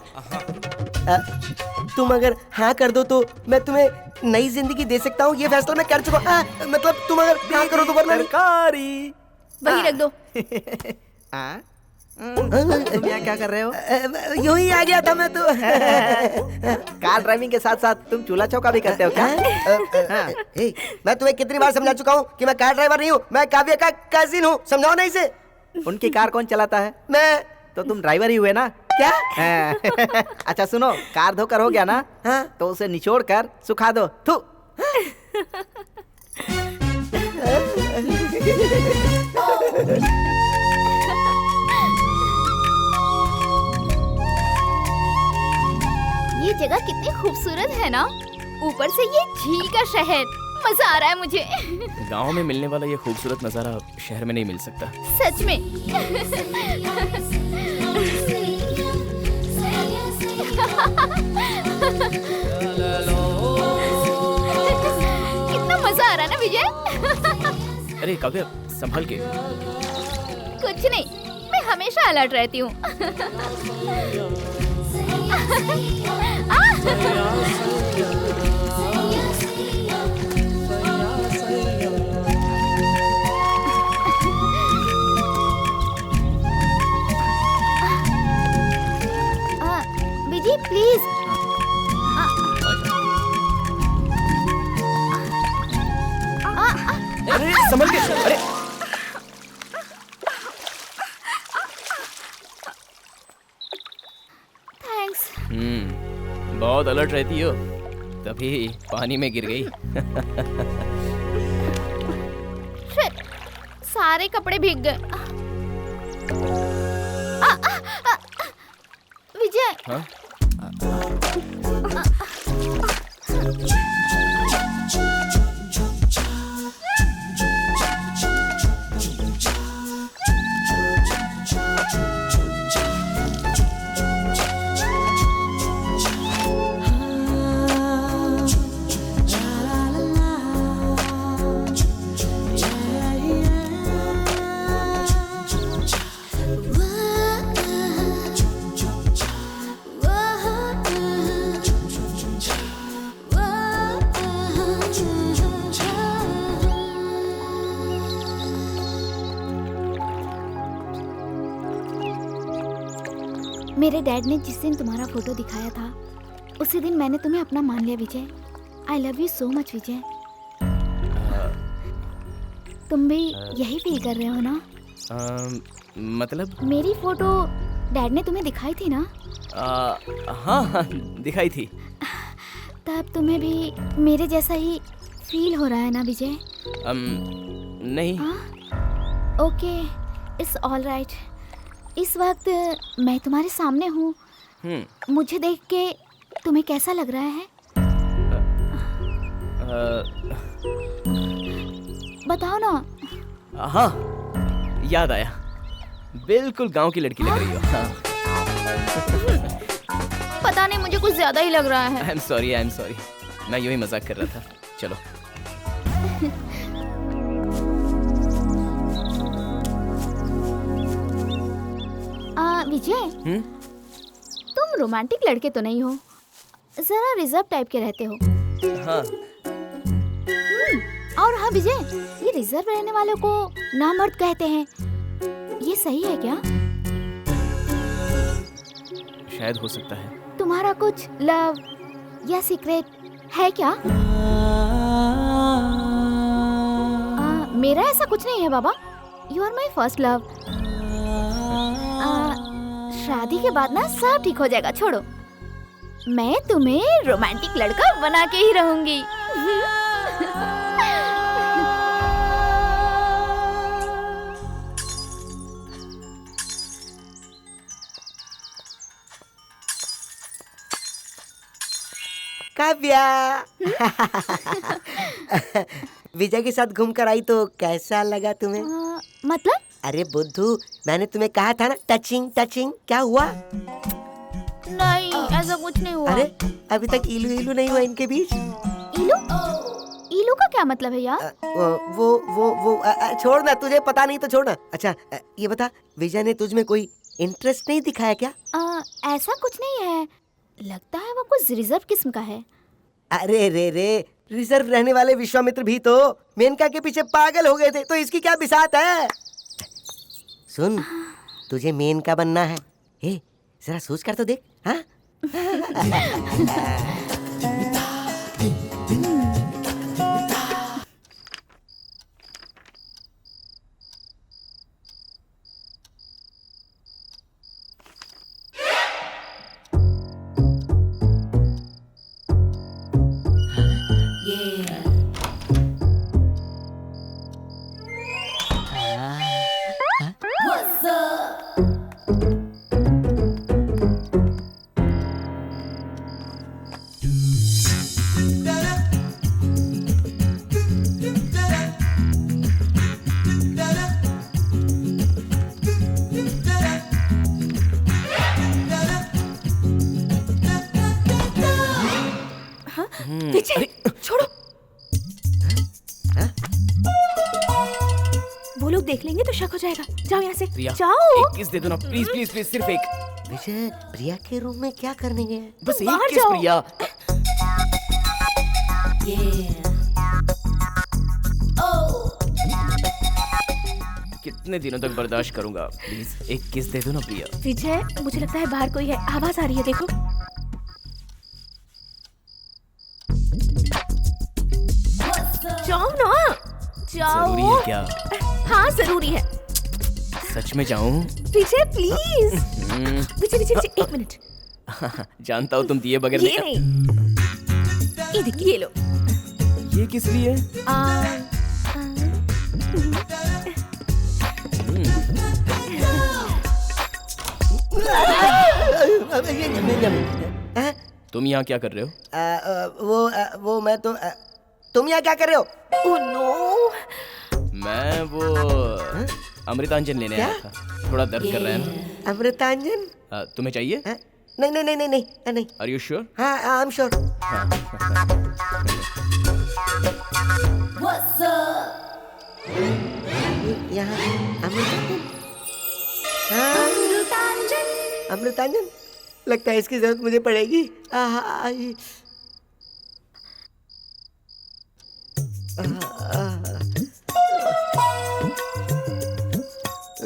तुम अगर हाँ कर दो तो मैं तुम्हें नई जिंदगी दे सकता हूँ, ये फैसला मैं कर चुका हूँ। मतलब तुम अगर हाँ करो तो वरना सरकारी वही रख दो। तुम यहाँ क्या कर रहे हो? यूं ही आ गया था मैं तो। कार ड्राइविंग के साथ साथ तुम चूल्हा चौका भी करते हो क्या? मैं तुम्हें कितनी बार समझा चुका हूँ कि मैं कार ड्राइवर नहीं हूँ, मैं काव्या का कजिन हूँ, समझाओ ना इसे। उनकी कार कौन चलाता है? मैं। तो तुम ड्राइवर ही हुए ना? क्या? अच्छा सुनो, कार धोकर हो गया ना? हाँ? तो उसे निचोड़ कर सुखा दो। थू। ये जगह कितनी खूबसूरत है ना, ऊपर से ये झील का शहर, मजा आ रहा है मुझे। गांव में मिलने वाला ये खूबसूरत नज़ारा शहर में नहीं मिल सकता। सच में। कितना मजा आ रहा है ना विजय। अरे काव्या संभल के। कुछ नहीं, मैं हमेशा अलर्ट रहती हूँ। विजय प्लीज। अरे संभल के। अरे थैंक्स। बहुत अलर्ट रहती हो, तभी पानी में गिर गई। शिट, सारे कपड़े भीग गए। विजय। हाँ? मेरे डैड ने जिस दिन तुम्हारा फोटो दिखाया था, उसी दिन मैंने तुम्हें अपना मान लिया Vijay. I love you so much Vijay. तुम भी यही फील कर रहे हो ना? मतलब? मेरी फोटो डैड ने तुम्हें दिखाई थी ना? हाँ दिखाई थी। तब तुम्हें भी मेरे जैसा ही फील हो रहा है ना विजय? नहीं। Okay, it's all right. इस वक्त मैं तुम्हारे सामने हूँ। मुझे देख के तुम्हें कैसा लग रहा है? बताओ ना। हाँ, याद आया। बिल्कुल गांव की लड़की लग रही हो। हाँ। पता नहीं, मुझे कुछ ज्यादा ही लग रहा है। I am sorry. मैं यूं ही मजाक कर रहा था। चलो। विजय, तुम रोमांटिक लड़के तो नहीं हो, जरा रिजर्व टाइप के रहते हो। हाँ। और हाँ विजय, ये रिजर्व रहने वालों को नामर्द कहते हैं, ये सही है क्या? शायद हो सकता है। तुम्हारा कुछ लव या सीक्रेट है क्या? मेरा ऐसा कुछ नहीं है बाबा। You are my first love. शादी के बाद ना सब ठीक हो जाएगा, छोड़ो। मैं तुम्हें रोमांटिक लड़का बना के ही रहूंगी। काव्या। विजय के साथ घूमकर आई तो कैसा लगा तुम्हें? मतलब? अरे बुद्धू, मैंने तुम्हें कहा था ना टचिंग, क्या हुआ? नहीं, ऐसा कुछ नहीं हुआ। अरे अभी तक इलू नहीं हुआ इनके बीच? इलू का क्या मतलब है यार? वो छोड़ ना, तुझे पता नहीं तो छोड़ना। अच्छा ये बता, विजय ने तुझ में कोई इंटरेस्ट नहीं दिखाया क्या? ऐसा कुछ नहीं है, लगता है वो कुछ रिजर्व किस्म का है। अरे रे, रिजर्व रहने वाले विश्वामित्र भी तो मेनका के पीछे पागल हो गए थे, तो इसकी क्या बिसात है? सुन, तुझे मेन का बनना है। ए, जरा सोच कर तो देख। हाँ विजय, छोड़ो। वो लोग देख लेंगे तो शक हो जाएगा। जाओ यहाँ से, प्रिया, जाओ। एक किस दे दो ना, प्लीज प्लीज प्लीज, सिर्फ एक। विजय, प्रिया के रूम में क्या करने गए? बस एक बाहर किस जाओ। प्रिया। कितने दिनों तक बर्दाश्त करूंगा? प्लीज एक किस दे दो ना प्रिया। विजय, मुझे लगता है बाहर कोई है। आवाज आ रही है, देखो। जाओ ना, जाओ। जरूरी है क्या? हाँ जरूरी है। सच में जाऊं? विजय प्लीज। विजय विजय विजय, एक मिनट। जानता हूँ तुम दिए बगैर ये नहीं, ये देखिए, ये लो। ये किस लिए? तुम यहाँ क्या कर रहे हो? वो मैं तो तुम यहाँ क्या कर रहे हो? Oh no. मैं वो अमृतांजन लेने आया था। थोड़ा दर्द कर रहा है ना। अमृतांजन? तुम्हें चाहिए? नहीं नहीं नहीं नहीं नहीं नहीं। Are you sure? हाँ, आई एम श्योर। यहाँ अमृतांजन। हाँ, अमृतांजन। लगता है इसकी जरूरत मुझे पड़ेगी।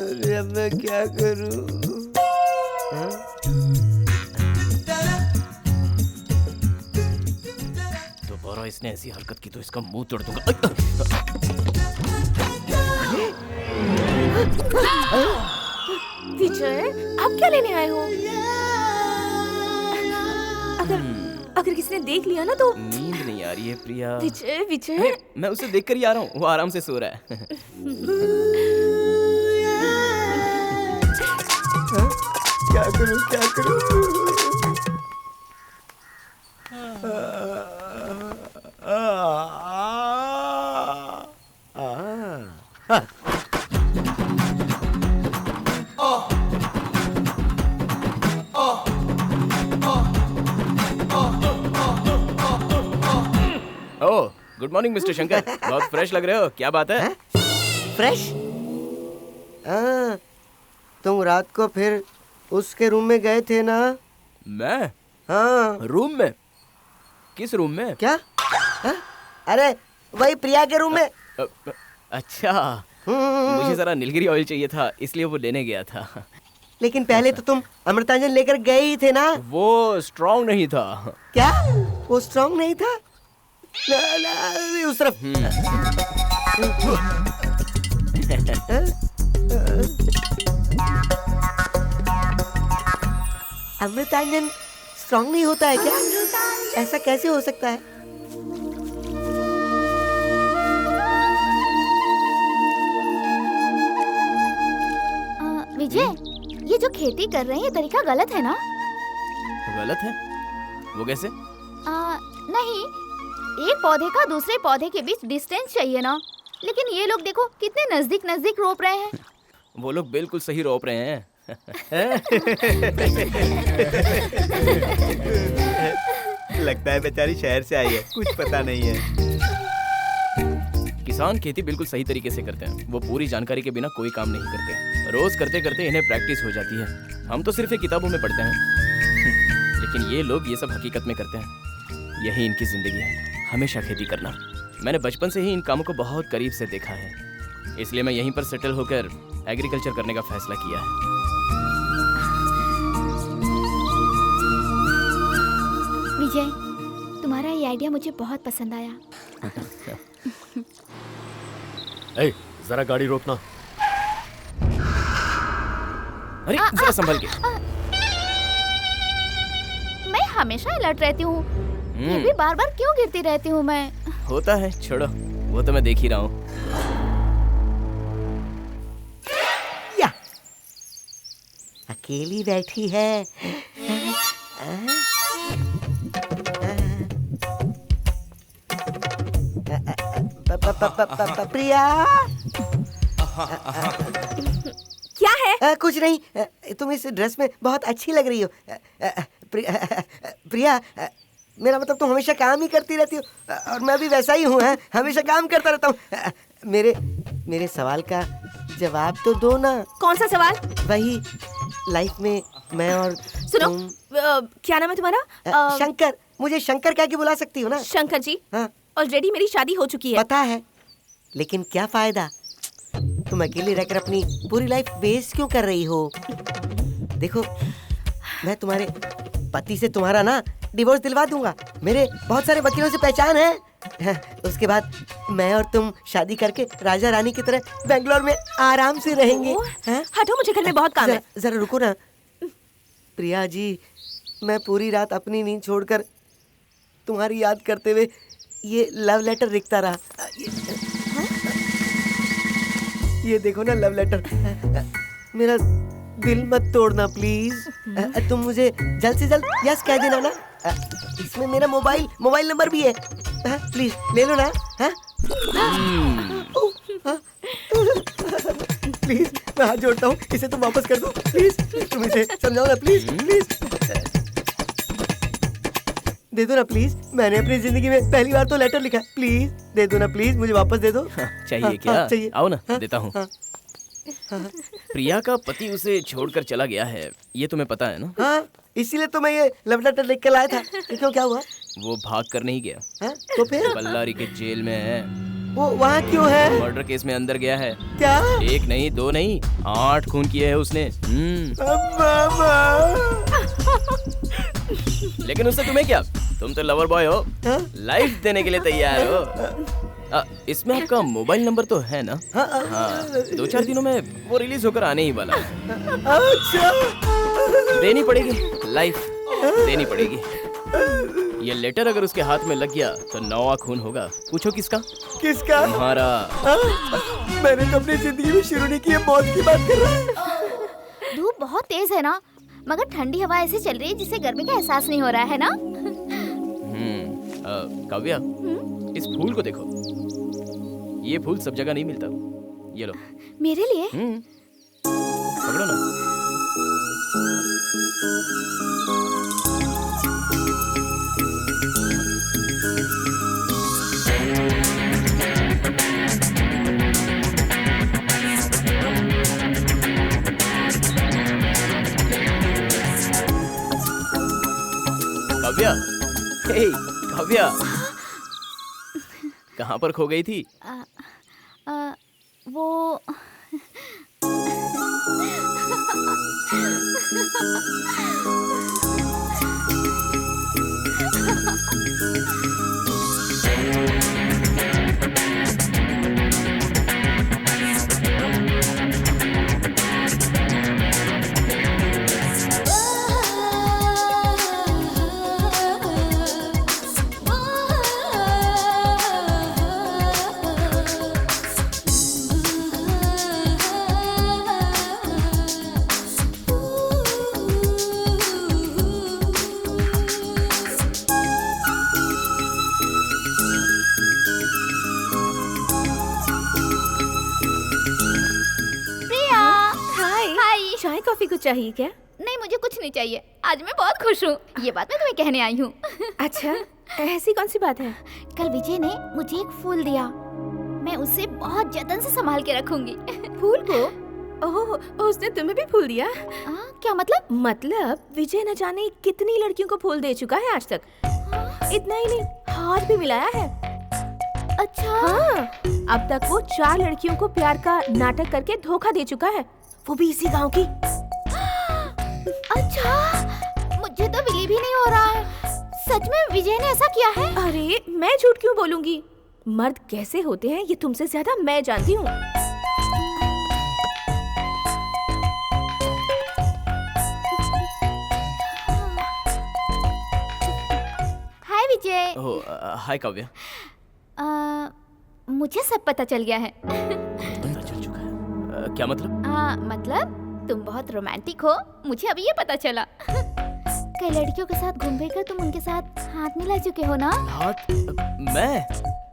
अरे अब मैं क्या करूं? दोबारा इसने ऐसी हरकत की तो इसका मुंह तोड़ दूंगा। विजय, आप क्या लेने आए हो? अगर किसी ने देख लिया ना तो। नींद नहीं आ रही है प्रिया। विजय विजय, मैं उसे देखकर ही आ रहा हूँ। वो आराम से सो रहा है। क्या करूं, क्या करूं? ओह, गुड मॉर्निंग मिस्टर शंकर। बहुत फ्रेश लग रहे हो। क्या बात है? फ्रेश? तुम रात को फिर उसके रूम में गए थे ना? मैं? हाँ। रूम में? किस रूम में? क्या? अरे वही प्रिया के रूम में। अच्छा, मुझे जरा नीलगिरी ऑयल चाहिए था, इसलिए वो लेने गया था। लेकिन पहले तो तुम अमृतांजन लेकर गए ही थे ना? वो स्ट्रॉन्ग नहीं था। क्या? वो स्ट्रॉन्ग नहीं था? उस तरफ। अमृतांजन स्ट्रॉन्ग नहीं होता है क्या? ऐसा कैसे हो सकता है? विजय, ये जो खेती कर रहे हैं ये तरीका गलत है ना? गलत है? वो कैसे? नहीं, एक पौधे का दूसरे पौधे के बीच डिस्टेंस चाहिए ना। लेकिन ये लोग देखो कितने नजदीक नजदीक रोप रहे हैं। वो लोग बिल्कुल सही रोप रहे हैं। लगता है बेचारी शहर से आई है, कुछ पता नहीं है। किसान खेती बिल्कुल सही तरीके से करते हैं। वो पूरी जानकारी के बिना कोई काम नहीं करते। रोज करते करते इन्हें प्रैक्टिस हो जाती है। हम तो सिर्फ ये किताबों में पढ़ते हैं, लेकिन ये लोग ये सब हकीकत में करते हैं। यही इनकी जिंदगी है, हमेशा खेती करना। मैंने बचपन से ही इन कामों को बहुत करीब से देखा है, इसलिए मैं यहीं पर सेटल होकर एग्रीकल्चर करने का फैसला किया है। विजय, तुम्हारा ये आइडिया मुझे बहुत पसंद आया। ए, जरा गाड़ी रोकना। अरे जरा संभल के। मैं हमेशा अलर्ट रहती हूँ, फिर भी बार बार क्यों गिरती रहती हूँ मैं? होता है, छोड़ो, वो तो मैं देख ही रहा हूँ। या अकेली बैठी है। प्रिया, क्या है? कुछ नहीं, तुम इस ड्रेस में बहुत अच्छी लग रही हो। प्रिया, मेरा मतलब तुम हमेशा काम ही करती रहती हो और मैं भी वैसा ही हूँ, हमेशा काम करता रहता हूँ। मेरे सवाल का जवाब तो दो ना। कौन सा सवाल? वही, लाइफ में मैं और सुनो, क्या नाम है तुम्हारा? शंकर। मुझे शंकर कह के बुला सकती हो ना? शंकर जी, हाँ। ऑलरेडी मेरी शादी हो चुकी है। पता है, लेकिन क्या फायदा? तुम अकेले रहकर अपनी पूरी लाइफ वेस्ट क्यों कर रही हो? देखो, मैं तुम्हारे पति से तुम्हारा ना डिवोर्स दिलवा दूंगा। मेरे बहुत सारे वकीलों से पहचान है। उसके बाद मैं और तुम शादी करके राजा रानी की तरह बेंगलोर में आराम से रहेंगे। हटो, मुझे घर में बहुत काम है। जरा रुको ना। प्रिया जी, मैं पूरी रात अपनी नींद छोड़कर तुम्हारी याद करते हुए ये लव लेटर लिखता रहा। ये देखो ना लव लेटर। मेरा दिल मत तोड़ना प्लीज। तुम मुझे जल्द से जल्द यस कह देना ना। इसमें मेरा मोबाइल नंबर भी है। प्लीज ले लो ना। प्लीज, मैं हाथ जोड़ता हूँ, इसे तुम वापस कर दो प्लीज। तुम इसे समझाओ ना प्लीज। दे दो ना प्लीज। मैंने अपनी जिंदगी में पहली बार तो लेटर लिखा। प्लीज दे दो ना प्लीज, मुझे वापस दे दो। चाहिए क्या? चाहिए। आओ ना, देता हूँ। प्रिया का पति उसे छोड़कर चला गया है, ये तुम्हें पता है ना? हाँ, इसीलिए तो मैं ये लव लेटर लिख कर लाया था। क्यों, क्या हुआ? वो भाग कर नहीं गया। तो फिर? बल्लारी के जेल में है। वो वहाँ क्यों है? मर्डर केस में अंदर गया है। क्या? 1 नहीं 2 नहीं 8 खून किए हैं उसने। लेकिन उससे तुम्हें क्या? तुम तो लवर बॉय हो, लाइफ देने के लिए तैयार हो। इसमें आपका मोबाइल नंबर तो है ना? हाँ, 2-4 दिनों में वो रिलीज होकर आने ही वाला है। अच्छा, देनी पड़ेगी, लाइफ देनी पड़ेगी। ये लेटर अगर उसके हाथ में लग गया तो 9वां खून होगा। पूछो किसका? किसका? तुम्हारा। मैंने तो अपनी जिंदगी में शुरू नहीं की है, मौत की बात कर रहा है। धूप बहुत तेज है ना, मगर ठंडी हवा ऐसे चल रही है जिससे गर्मी का एहसास नहीं हो रहा है ना। काव्या, इस फूल को देखो, ये फूल सब जगह नहीं मिलता। ये लो। मेरे लिए? पकड़ो ना। काव्या, हे काव्या, कहाँ पर खो गई थी? वो चाय कॉफी कुछ चाहिए क्या? नहीं, मुझे कुछ नहीं चाहिए। आज मैं बहुत खुश हूँ, ये बात मैं तुम्हें कहने आई हूँ। अच्छा, ऐसी कौन सी बात है? कल विजय ने मुझे एक फूल दिया, मैं उसे बहुत जतन से संभाल के रखूंगी। फूल को? ओह, उसने तुम्हें भी फूल दिया? क्या मतलब? मतलब विजय न जाने कितनी लड़कियों को फूल दे चुका है आज तक। इतना ही नहीं, हाथ भी मिलाया है। अच्छा। हाँ, अब तक वो 4 लड़कियों को प्यार का नाटक करके धोखा दे चुका है, वो भी इसी गांव की। अच्छा, मुझे तो बिलीव ही नहीं हो रहा है। सच में विजय ने ऐसा किया है? अरे मैं झूठ क्यों बोलूंगी? मर्द कैसे होते हैं ये तुमसे ज्यादा मैं जानती हूँ। हाय विजय। ओह हाय काव्या। मुझे सब पता चल गया है। पता चल चुका है? क्या मतलब? मतलब तुम बहुत रोमांटिक हो, मुझे अभी ये पता चला। कई लड़कियों के साथ घूम फिर कर तुम उनके साथ हाथ मिला चुके हो ना? हाथ? मैं?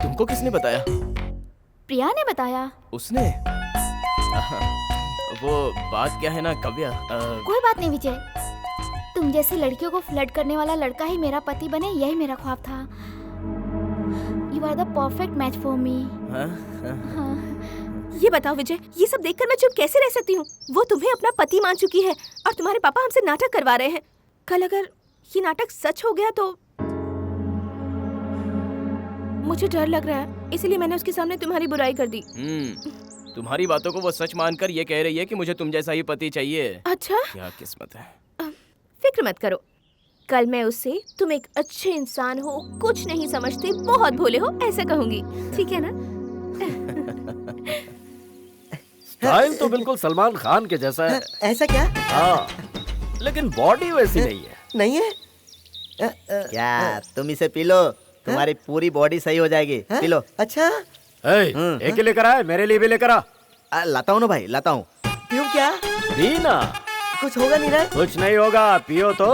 तुमको किसने बताया? प्रिया ने बताया। उसने? वो बात क्या है ना काव्या, कोई बात नहीं विजय, तुम जैसी लड़कियों को फ्लर्ट करने वाला लड़का ही मेरा पति बने, यही मेरा ख्वाब था। You are the perfect match for me. ये बताओ विजय, ये सब देखकर मैं चुप कैसे रह सकती हूँ? वो तुम्हें अपना पति मान चुकी है और तुम्हारे पापा हमसे नाटक करवा रहे हैं। कल अगर ये नाटक सच हो गया तो मुझे डर लग रहा है, इसलिए मैंने उसके सामने तुम्हारी बुराई कर दी। तुम्हारी बातों को वो सच मानकर ये कह रही है कि मुझे तुम जैसा ही पति चाहिए। अच्छा, क्या किस्मत है। फिक्र मत करो, कल मैं उससे तुम एक अच्छे इंसान हो, कुछ नहीं समझते, बहुत भोले हो, ऐसा कहूंगी। ठीक है ना? स्टाइल तो बिल्कुल सलमान खान के जैसा है। ऐसा क्या? हाँ, लेकिन बॉडी वैसी नहीं है। नहीं है? क्या तुम इसे पी लो, तुम्हारी पूरी बॉडी सही हो जाएगी। P low. अच्छा, एक ही लेकर आए, मेरे लिए भी लेकर आ। लाता हूँ ना भाई, लाता हूँ। पीऊं क्या? पीना। कुछ होगा नहीं ना? कुछ नहीं होगा, पियो तो।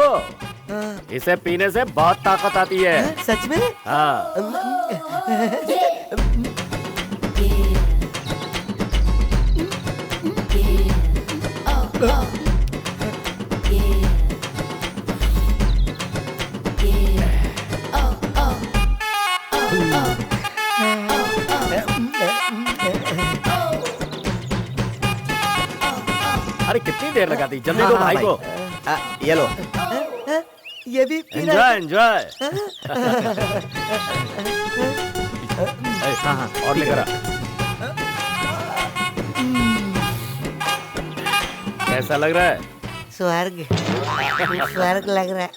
इसे पीने से बहुत ताकत आती है। सच में? हाँ। अरे कितनी देर लगा दी, जल्दी दो भाई को। ये लो। ये भी एंजॉय एंजॉय। हाँ और लेकर आ। कैसा लग रहा है? स्वर्ग, स्वर्ग लग रहा है।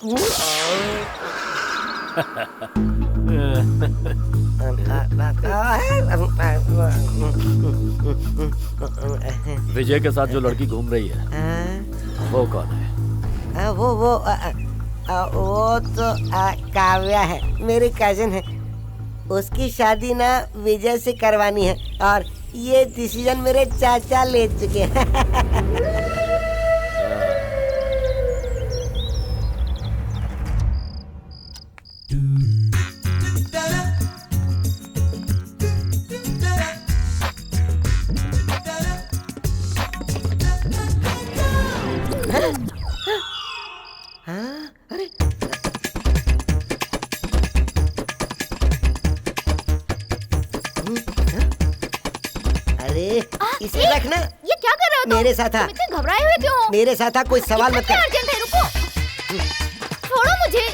विजय के साथ जो लड़की घूम रही है वो कौन है? वो तो काव्या है, मेरी कजिन है। उसकी शादी ना विजय से करवानी है और ये डिसीजन मेरे चाचा ले चुके हैं। इसे रखना। ये क्या कर रहे हो तुम? मेरे साथ तुम इतने घबराए हुए क्यों हो? मेरे साथ कोई सवाल मत कर। अर्जेंट है, रुको। छोड़ो मुझे,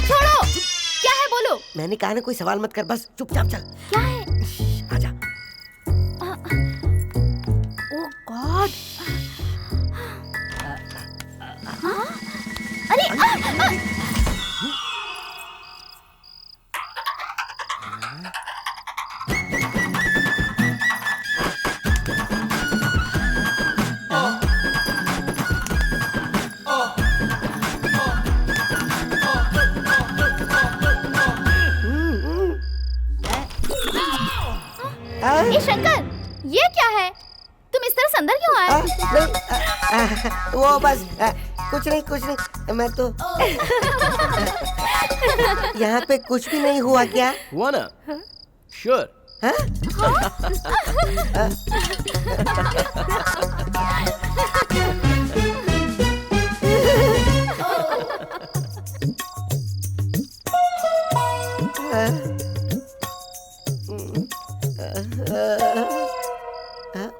छोड़ो। क्या है बोलो? मैंने कहा ना कोई सवाल मत कर, बस चुपचाप चल। क्या है? आजा। ओह गॉड। अरे ये शंकर, ये क्या है? तुम इस तरह से अंदर क्यों आए? वो बस कुछ नहीं, मैं तो यहाँ पे कुछ भी नहीं हुआ। क्या हुआ ना? श्योर।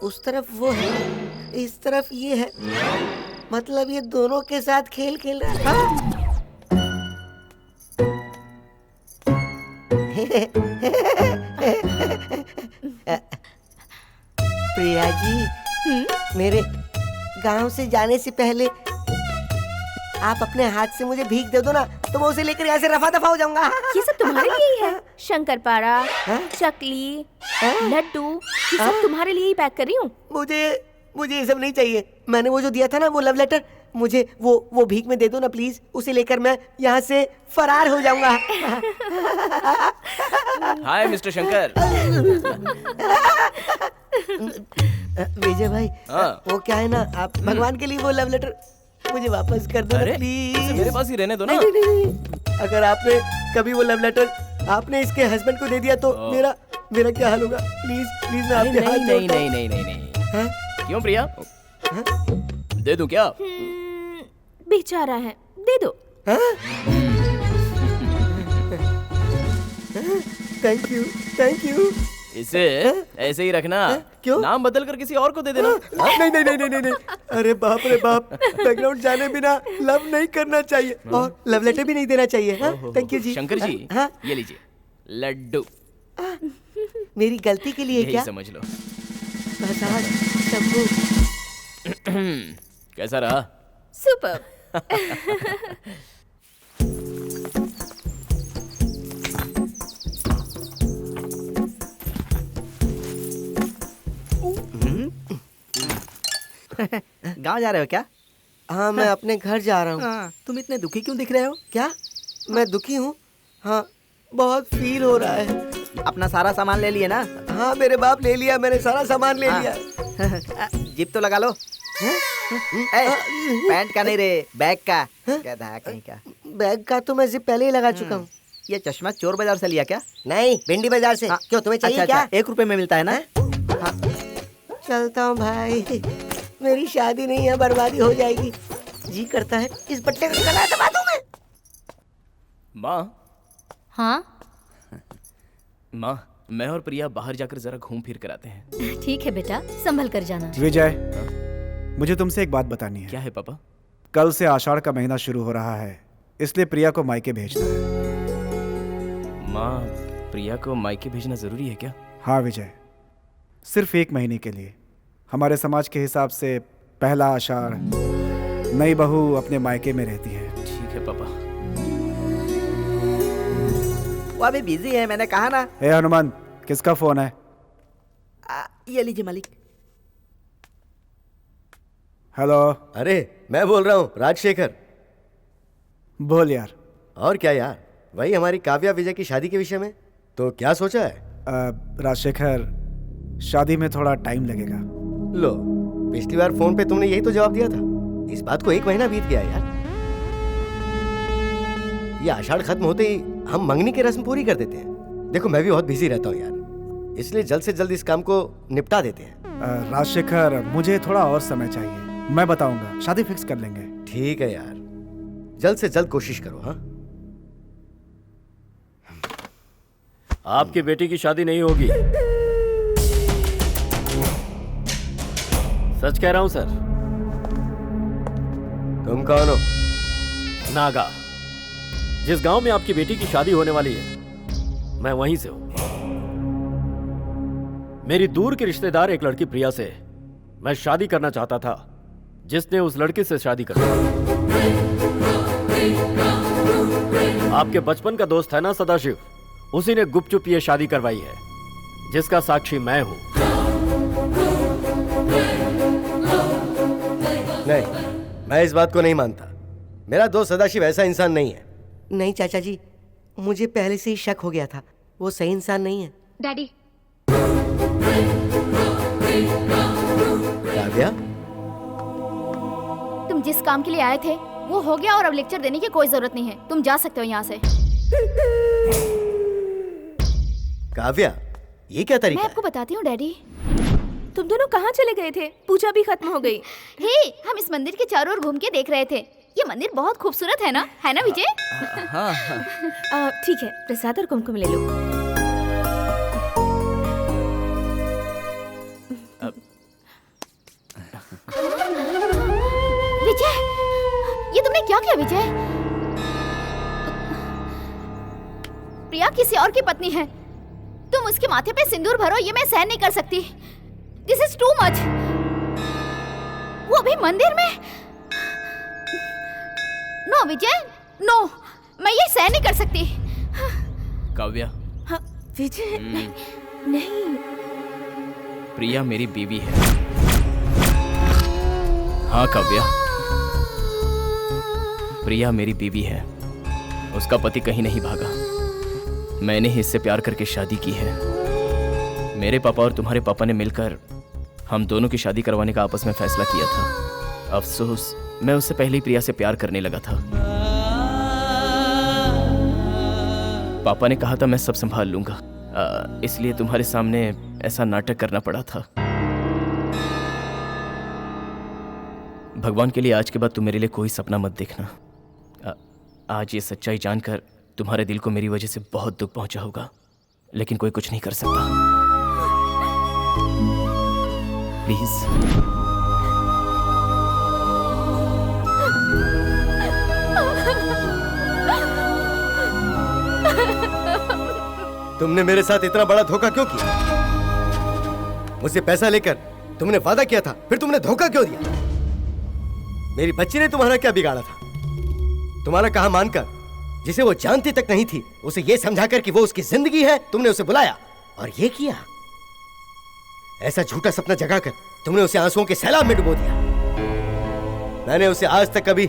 उस तरफ वो है, इस तरफ ये है, मतलब ये दोनों के साथ खेल खेल रहा था। प्रिया जी, मेरे गांव से जाने से पहले आप अपने हाथ से मुझे भीख दे दो ना, तो मैं उसे लेकर यहाँ से रफा दफा हो जाऊंगा। ये सब तुम्हारे लिए ही है। शंकरपारा, चकली, लड्डू, ये सब तुम्हारे लिए ही पैक कर रही हूँ। मुझे ये सब नहीं चाहिए। मैंने वो जो दिया था ना, वो लव लेटर, मुझे वो भीख में दे दो ना प्लीज। उसे लेकर मैं यहाँ से फरार हो जाऊंगा। हाय मिस्टर शंकर। विजय भाई, वो क्या है ना, आप भगवान के लिए वो लव लेटर मुझे वापस कर दो ना प्लीज। मेरे पास ही रहने दो ना। नहीं। अगर आपने कभी वो लव लेटर आपने इसके हस्बैंड को दे दिया तो मेरा क्या हाल होगा? प्लीज प्लीज मैं आपके हाथ जोड़ता हूं। नहीं। क्यों प्रिया? दे दूं क्या? बेचारा है, दे दो। Thank you. इसे ऐसे ही रखना। क्यों? नाम बदल कर किसी और को दे देना। नहीं। अरे बाप रे बाप, बैकग्राउंड जाने बिना लव नहीं करना चाहिए और लव लेटर भी नहीं देना चाहिए। थैंक यू जी। शंकर जी, ये लीजिए लड्डू। मेरी गलती के लिए क्या? समझ लो। कैसा रहा? सुपर। गांव जा रहे हो क्या? हाँ, मैं अपने घर जा रहा हूँ। तुम इतने दुखी क्यों दिख रहे हो? क्या मैं दुखी हूँ? हाँ, बहुत फील हो रहा है। अपना सारा सामान ले लिए ना? हाँ, मेरे बाप ले लिया, मैंने सारा सामान ले लिया। जिप तो लगा लो। पैंट का नहीं रे, बैग का। क्या था कहीं का? बैग का तो मैं जिप पहले ही लगा चुका हूँ। ये चश्मा चोर बाजार से लिया क्या? नहीं, भिंडी बाजार से। क्यों, तुम्हें चाहिए क्या? 1 रुपए में मिलता है ना? चलता हूँ भाई, मेरी शादी नहीं है, बर्बादी हो जाएगी। जी करता है इस बट्टे को निकाला दबा दूं मैं। माँ। हाँ माँ, मैं और प्रिया बाहर जाकर जरा घूम फिर कर आते हैं। ठीक है बेटा, संभल कर जाना। विजय, मुझे तुमसे एक बात बतानी है। क्या है पापा? कल से आषाढ़ का महीना शुरू हो रहा है, इसलिए प्रिया को मायके भेजना है। माँ, प्रिया को मायके भेजना जरूरी है क्या? हाँ विजय, सिर्फ 1 महीने के लिए। हमारे समाज के हिसाब से पहला आषाढ़ नई बहू अपने मायके में रहती है। ठीक है पापा। वो अभी बिजी है, मैंने कहा ना। ए हनुमान, किसका फोन है? ये लीजिए मालिक। हेलो। अरे मैं बोल रहा हूँ, राजशेखर। बोल यार। और क्या यार, वही हमारी काव्या विजय की शादी के विषय में। तो क्या सोचा है? राजशेखर, शादी में थोड़ा टाइम लगेगा। लो, पिछली बार फोन पे तुमने यही तो जवाब दिया था। इस बात को 1 महीना बीत गया यार। ये आषाढ़ खत्म होते ही हम मंगनी की रस्म पूरी कर देते हैं। देखो, मैं भी बहुत बिजी रहता हूँ यार, इसलिए जल्द से जल्द इस काम को निपटा देते हैं। राजशेखर, मुझे थोड़ा और समय चाहिए, मैं बताऊंगा, शादी फिक्स कर लेंगे। ठीक है यार, जल्द से जल्द कोशिश करो। हाँ, आपकी बेटी की शादी नहीं होगी। सच कह रहा हूं सर। तुम कौन हो? नागा। जिस गांव में आपकी बेटी की शादी होने वाली है, मैं वहीं से हूं। मेरी दूर की रिश्तेदार एक लड़की प्रिया से मैं शादी करना चाहता था, जिसने उस लड़की से शादी कर ली। आपके बचपन का दोस्त है ना सदाशिव, उसी ने गुपचुप ये शादी करवाई है, जिसका साक्षी मैं हूं। नहीं, मैं इस बात को नहीं मानता। मेरा दोस्त सदाशिव ऐसा इंसान नहीं है। नहीं चाचा जी, मुझे पहले से ही शक हो गया था, वो सही इंसान नहीं है। डैडी। काव्या, तुम जिस काम के लिए आए थे वो हो गया और अब लेक्चर देने की कोई जरूरत नहीं है। तुम जा सकते हो यहाँ से। काव्या, ये क्या तरीका मैं आपको बताती हूँ डैडी। तुम दोनों कहाँ चले गए थे? पूजा भी खत्म हो गई। हे, हम इस मंदिर के चारों ओर घूम के देख रहे थे। ये मंदिर बहुत खूबसूरत है ना विजय? हाँ। ठीक है, प्रसाद और कुमकुम ले लो। विजय, ये तुमने क्या किया विजय? प्रिया किसी और की पत्नी है, तुम उसके माथे पे सिंदूर भरो, ये मैं सहन नहीं कर सकती। This is too much. वो भी मंदिर में। नो विजय, नो, मैं ये सहन नहीं कर सकती। काव्या, हाँ विजय, नहीं। प्रिया मेरी बीवी है। हाँ काव्या, प्रिया मेरी बीवी है। उसका पति कहीं नहीं भागा। मैंने ही इससे प्यार करके शादी की है। मेरे पापा और तुम्हारे पापा ने मिलकर हम दोनों की शादी करवाने का आपस में फैसला किया था। अफसोस, मैं उससे पहले ही प्रिया से प्यार करने लगा था। पापा ने कहा था मैं सब संभाल लूंगा, इसलिए तुम्हारे सामने ऐसा नाटक करना पड़ा था। भगवान के लिए आज के बाद तुम मेरे लिए कोई सपना मत देखना। आज ये सच्चाई जानकर तुम्हारे दिल को मेरी वजह से बहुत दुख पहुंचा होगा, लेकिन कोई कुछ नहीं कर सकता। प्लीज। तुमने मेरे साथ इतना बड़ा धोखा क्यों किया? मुझसे पैसा लेकर तुमने वादा किया था, फिर तुमने धोखा क्यों दिया? मेरी बच्ची ने तुम्हारा क्या बिगाड़ा था? तुम्हारा कहा मानकर, जिसे वो जानती तक नहीं थी, उसे ये समझाकर कि वो उसकी जिंदगी है, तुमने उसे बुलाया और ये किया। ऐसा झूठा सपना जगाकर तुमने उसे आंसुओं के सैलाब में डुबो दिया। मैंने उसे आज तक कभी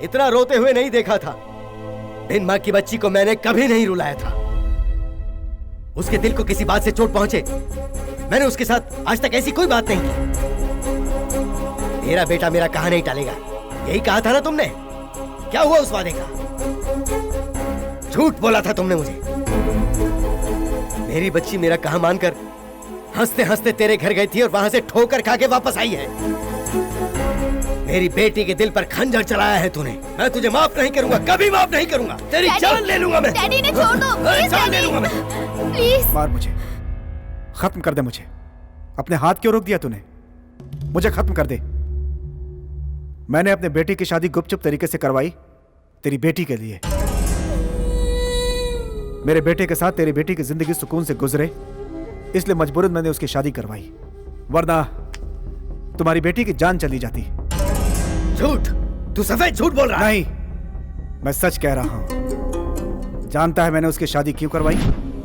इतना रोते हुए नहीं देखा था। बिन मां की बच्ची को मैंने कभी नहीं रुलाया था। उसके दिल को किसी बात से चोट पहुंचे, मैंने उसके साथ आज तक ऐसी कोई बात नहीं की। मेरा बेटा मेरा कहा नहीं टालेगा, यही कहा था ना तुमने? क्या हुआ उस वादे का? झूठ बोला था तुमने मुझे। मेरी बच्ची मेरा कहा मानकर हंसते हंसते तेरे घर गई थी और वहां से ठोकर खा के वापस आई है। मेरी बेटी के दिल पर खंजर चलाया है तूने। मैं तुझे माफ नहीं करूंगा, कभी माफ नहीं करूंगा। तेरी जान ले लूंगा मैं। डैडी ने छोड़ दो, प्लीज जान ले लूंगा मैं। प्लीज। मार मुझे, खत्म कर दे मुझे। अपने हाथ क्यों रोक दिया तूने? मुझे खत्म कर दे। मैंने अपने बेटी की शादी गुपचुप तरीके से करवाई तेरी बेटी के लिए। मेरे बेटे के साथ तेरी बेटी की जिंदगी सुकून से गुजरे, इसलिए मजबूरन मैंने उसकी शादी करवाई, वरना तुम्हारी बेटी की जान चली जाती। झूठ, तू सफेद झूठ बोल रहा है। नहीं, मैं सच कह रहा हूं। जानता है मैंने उसकी शादी क्यों करवाई?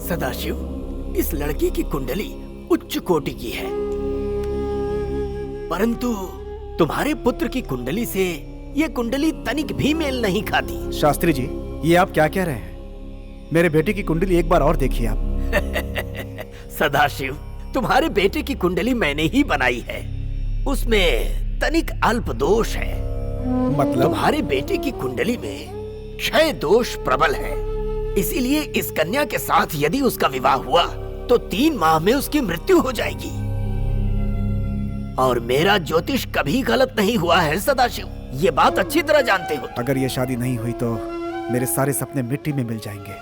सदाशिव, इस लड़की की कुंडली उच्च कोटि की है, परंतु तुम्हारे पुत्र की कुंडली से ये कुंडली तनिक भी मेल नहीं खाती। शास्त्री जी, ये आप क्या कह रहे हैं? मेरे बेटे की कुंडली एक बार और देखिए आप। सदाशिव, तुम्हारे बेटे की कुंडली मैंने ही बनाई है। उसमें तनिक अल्प दोष है। मतलब? तुम्हारे बेटे की कुंडली में क्षय दोष प्रबल है। इसीलिए इस कन्या के साथ यदि उसका विवाह हुआ तो 3 माह में उसकी मृत्यु हो जाएगी। और मेरा ज्योतिष कभी गलत नहीं हुआ है सदाशिव, ये बात अच्छी तरह जानते हो। अगर ये शादी नहीं हुई तो मेरे सारे सपने मिट्टी में मिल जाएंगे।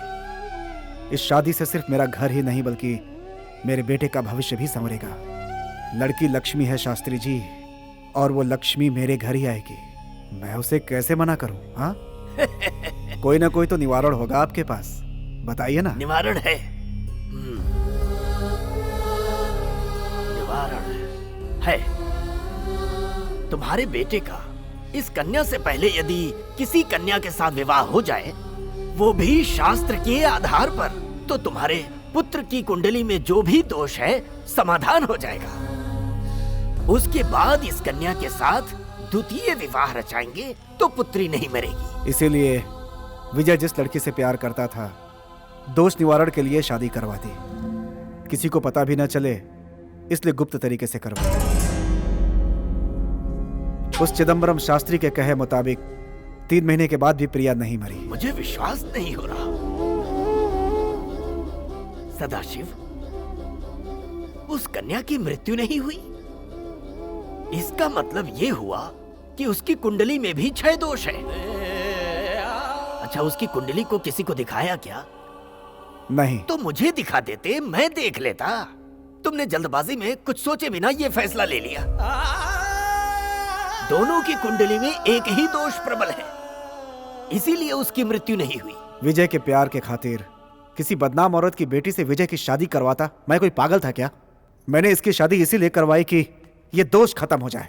इस शादी से सिर्फ मेरा घर ही नहीं बल्कि मेरे बेटे का भविष्य भी संवरेगा। लड़की लक्ष्मी है शास्त्री जी, और वो लक्ष्मी मेरे घर ही आएगी। मैं उसे कैसे मना करूं? हाँ? कोई ना कोई तो निवारण होगा आपके पास, बताइए ना। निवारण है, निवारण है। तुम्हारे बेटे का इस कन्या से पहले यदि किसी कन्या के साथ विवाह हो जाए, वो भी शास्त्र के आधार पर, तो तुम्हारे पुत्र की कुंडली में जो भी दोष है समाधान हो जाएगा। उसके बाद इस कन्या के साथ द्वितीय विवाह रचाएंगे तो पुत्री नहीं मरेगी। इसीलिए विजय जिस लड़की से प्यार करता था, दोष निवारण के लिए शादी करवा दी। किसी को पता भी न चले, इसलिए गुप्त तरीके से करवाई। उस चिदंबरम शास्त्री के कहे मुताबिक 3 महीने के बाद भी प्रिया नहीं मरी। मुझे विश्वास नहीं हो रहा सदाशिव, उस कन्या की मृत्यु नहीं हुई। इसका मतलब ये हुआ कि उसकी कुंडली में भी क्षय दोष है। अच्छा, उसकी कुंडली को किसी को दिखाया क्या? नहीं। तो मुझे दिखा देते, मैं देख लेता। तुमने जल्दबाजी में कुछ सोचे बिना ये फैसला ले लिया। दोनों की कुंडली में एक ही दोष प्रबल है, इसीलिए उसकी मृत्यु नहीं हुई। विजय के प्यार के खातिर किसी बदनाम औरत की बेटी से विजय की शादी करवाता? मैं कोई पागल था क्या? मैंने इसकी शादी इसीलिए करवाई कि ये दोष खत्म हो जाए।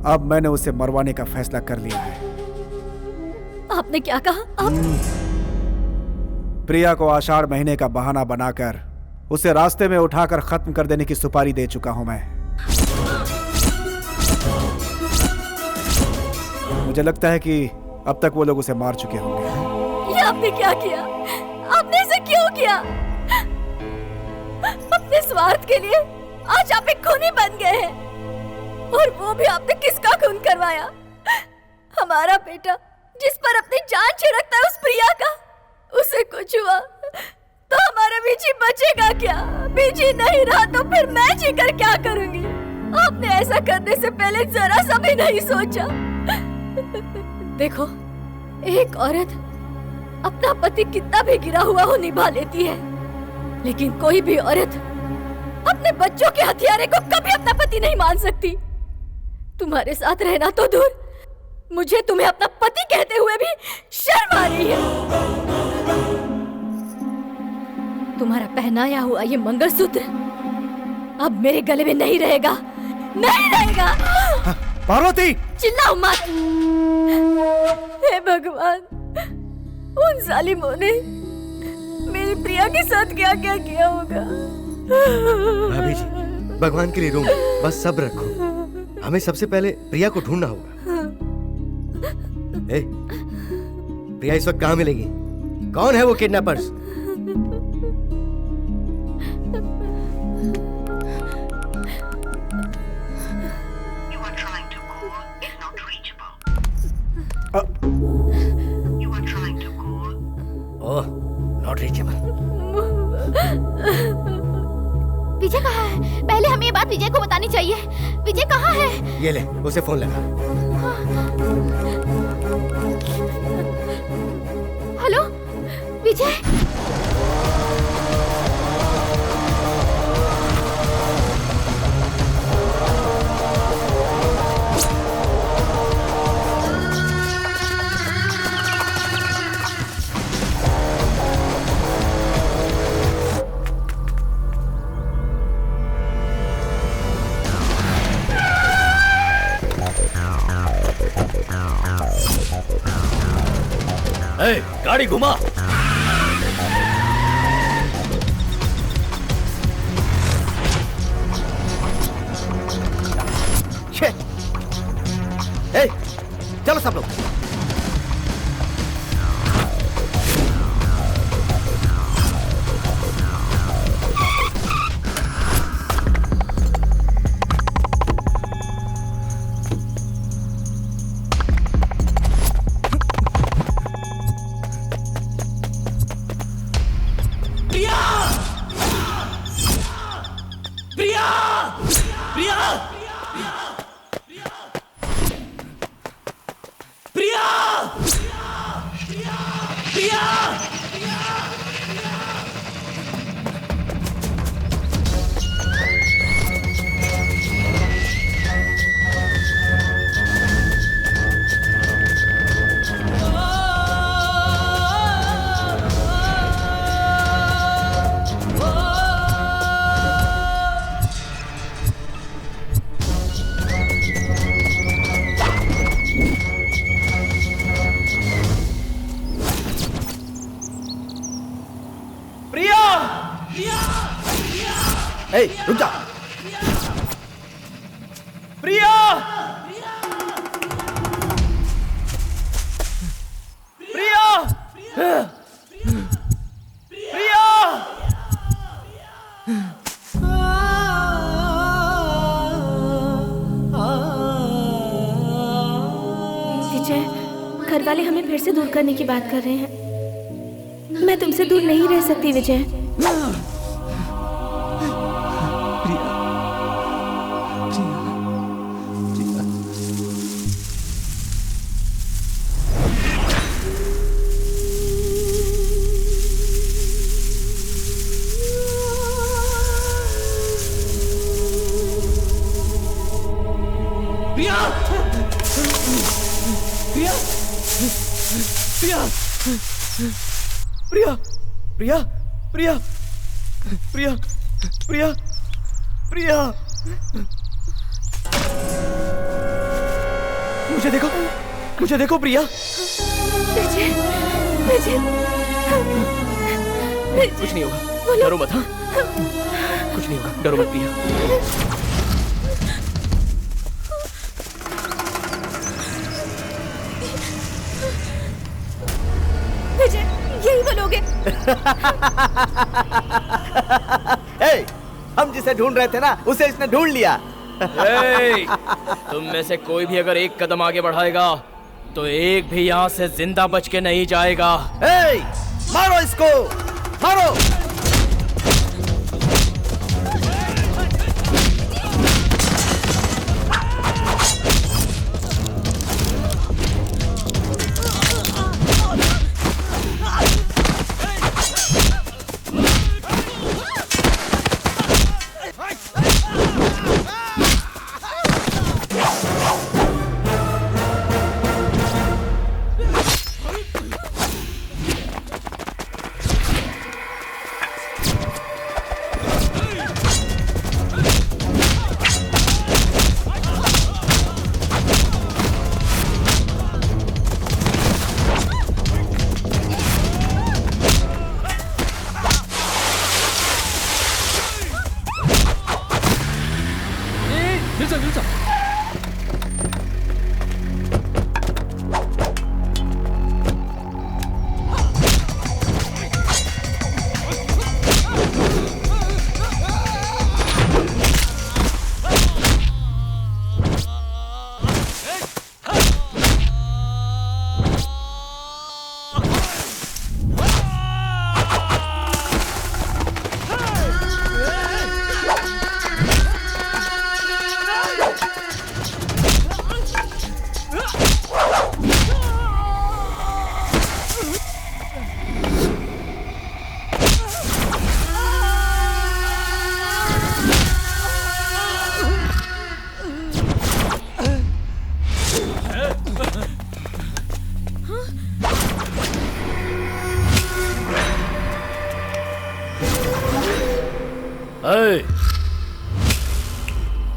अब मैंने उसे मरवाने का फैसला कर लिया है। आपने क्या कहा? प्रिया को आषाढ़ महीने का बहाना बनाकर उसे रास्ते में उठाकर खत्म कर देने की सुपारी दे चुका हूं मैं। मुझे लगता है कि अब तक वो लोग उसे मार चुके होंगे। ये आपने क्या किया? आपने इसे क्यों किया? अपने स्वार्थ के लिए आज आप एक खूनी बन गए हैं, और वो भी आपने किसका खून करवाया? हमारा बेटा जिस पर अपनी जान छिड़कता है उस प्रिया का, उसे कुछ हुआ तो हमारा बीजी बचेगा क्या? बीजी नहीं रहा तो फिर मैं जीकर क्या करूंगी? आपने ऐसा करने से पहले जरा सा भी नहीं सोचा। देखो, एक औरत अपना पति कितना भी गिरा हुआ हो निभा लेती है, लेकिन कोई भी औरत अपने बच्चों के हथियारे को कभी अपना पति नहीं मान सकती। तुम्हारे साथ रहना तो दूर, मुझे तुम्हें अपना पति कहते हुए भी शर्म आ रही है। तुम्हारा पहनाया हुआ ये मंगलसूत्र अब मेरे गले में नहीं रहेगा, नहीं रहेगा। पार्वती! चिल्लाओ मत। हे भगवान, उन जालिमों ने मेरी प्रिया के साथ क्या क्या किया होगा। भाभी जी, भगवान के लिए रो मत, बस सब्र रखो। हमें सबसे पहले प्रिया को ढूंढना होगा। ए, प्रिया इस वक्त कहाँ मिलेगी? कौन है वो kidnappers? Oh, not reachable. Vijay कहाँ है? पहले हमें ये बात विजय को बतानी चाहिए। विजय कहाँ है? ये ले, उसे फोन लगा। हेलो विजय। ए, गाड़ी घुमा। ए, चलो सब लोग। ए, रुक जा। प्रिया! प्रिया! प्रिया! विजय, घर वाले हमें फिर से दूर करने की बात कर रहे हैं। मैं तुमसे दूर नहीं रह सकती विजय। प्रिया, प्रिया, प्रिया, प्रिया, प्रिया, मुझे देखो, मुझे देखो प्रिया। कुछ नहीं होगा, डरो मत। हाँ, कुछ नहीं होगा, डरो मत प्रिया। यही वो लोग हैं। हम जिसे ढूंढ रहे थे ना, उसे इसने ढूंढ लिया। तुम में से कोई भी अगर एक कदम आगे बढ़ाएगा तो एक भी यहाँ से जिंदा बच के नहीं जाएगा। मारो इसको, मारो।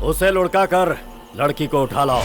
उसे लुढ़का कर लड़की को उठा लाओ।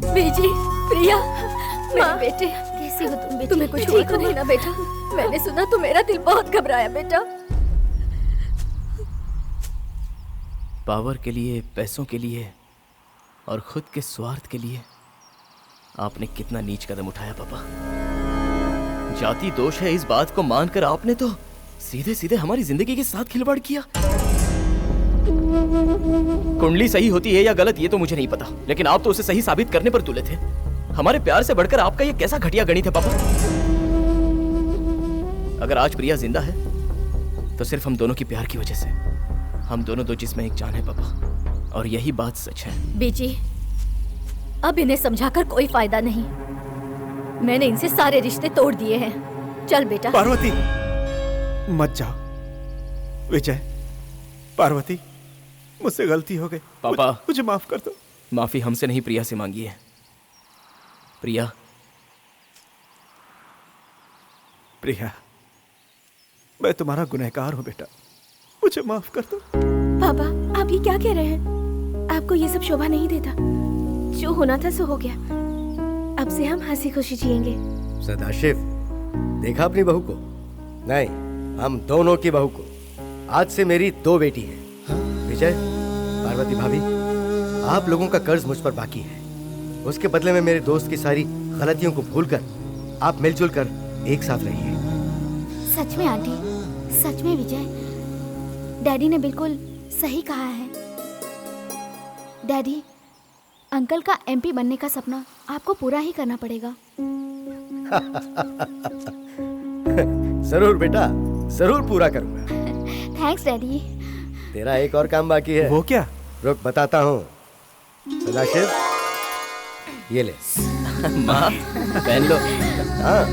बीजी, प्रिया, मेरे बेटे, कैसी हो तुम बेटी? तुम्हें कुछ हुआ तो नहीं ना बेटा? मैंने सुना तो मेरा दिल बहुत घबराया बेटा। पावर के लिए, पैसों के लिए और खुद के स्वार्थ के लिए आपने कितना नीच कदम उठाया पापा। जाति दोष है इस बात को मानकर आपने तो सीधे सीधे हमारी जिंदगी के साथ खिलवाड़ किया। कुंडली सही होती है या गलत ये तो मुझे नहीं पता, लेकिन आप तो उसे सही साबित करने पर तुले थे। हमारे प्यार से बढ़कर आपका ये कैसा घटिया गणित है पापा? अगर आज प्रिया जिंदा है तो सिर्फ हम दोनों की प्यार की वजह से। हम दोनों दो जिस्म एक जान है पापा, और यही बात सच है। बीजी, अब इन्हें समझाकर कोई फायदा नहीं। मैंने इनसे सारे रिश्ते तोड़ दिए हैं। चल बेटा। पार्वती मत जाओ। विजय, पार्वती, मुझसे गलती हो गई। पापा, मुझे माफ कर दो। माफी हमसे नहीं, प्रिया से मांगी है। प्रिया, प्रिया, मैं तुम्हारा गुनहगार हूं बेटा, मुझे माफ कर दो। पापा, आप ये क्या कह रहे हैं? आपको ये सब शोभा नहीं देता। जो होना था सो हो गया। अब से हम हंसी खुशी जिएंगे। सदाशिव, देखा अपनी बहू को? नहीं, हम दोनों की बहू को। आज से मेरी 2 बेटी हैं। विजय, पार्वती भाभी, आप लोगों का कर्ज मुझ पर बाकी है। उसके बदले में मेरे दोस्त की सारी गलतियों को भूलकर आप मिलजुल कर एक साथ रहिए। सच में आंटी, सच में विजय, डैडी ने बिल्कुल सही कहा है। डैडी, अंकल का एमपी बनने का सपना आपको पूरा ही करना पड़ेगा। जरूर बेटा, जरूर पूरा करूंगा। Thanks daddy. तेरा एक और काम बाकी है। वो क्या? रुक, बताता हूँ। सदाशिव, ये ले। माँ, पहन लो। हाँ।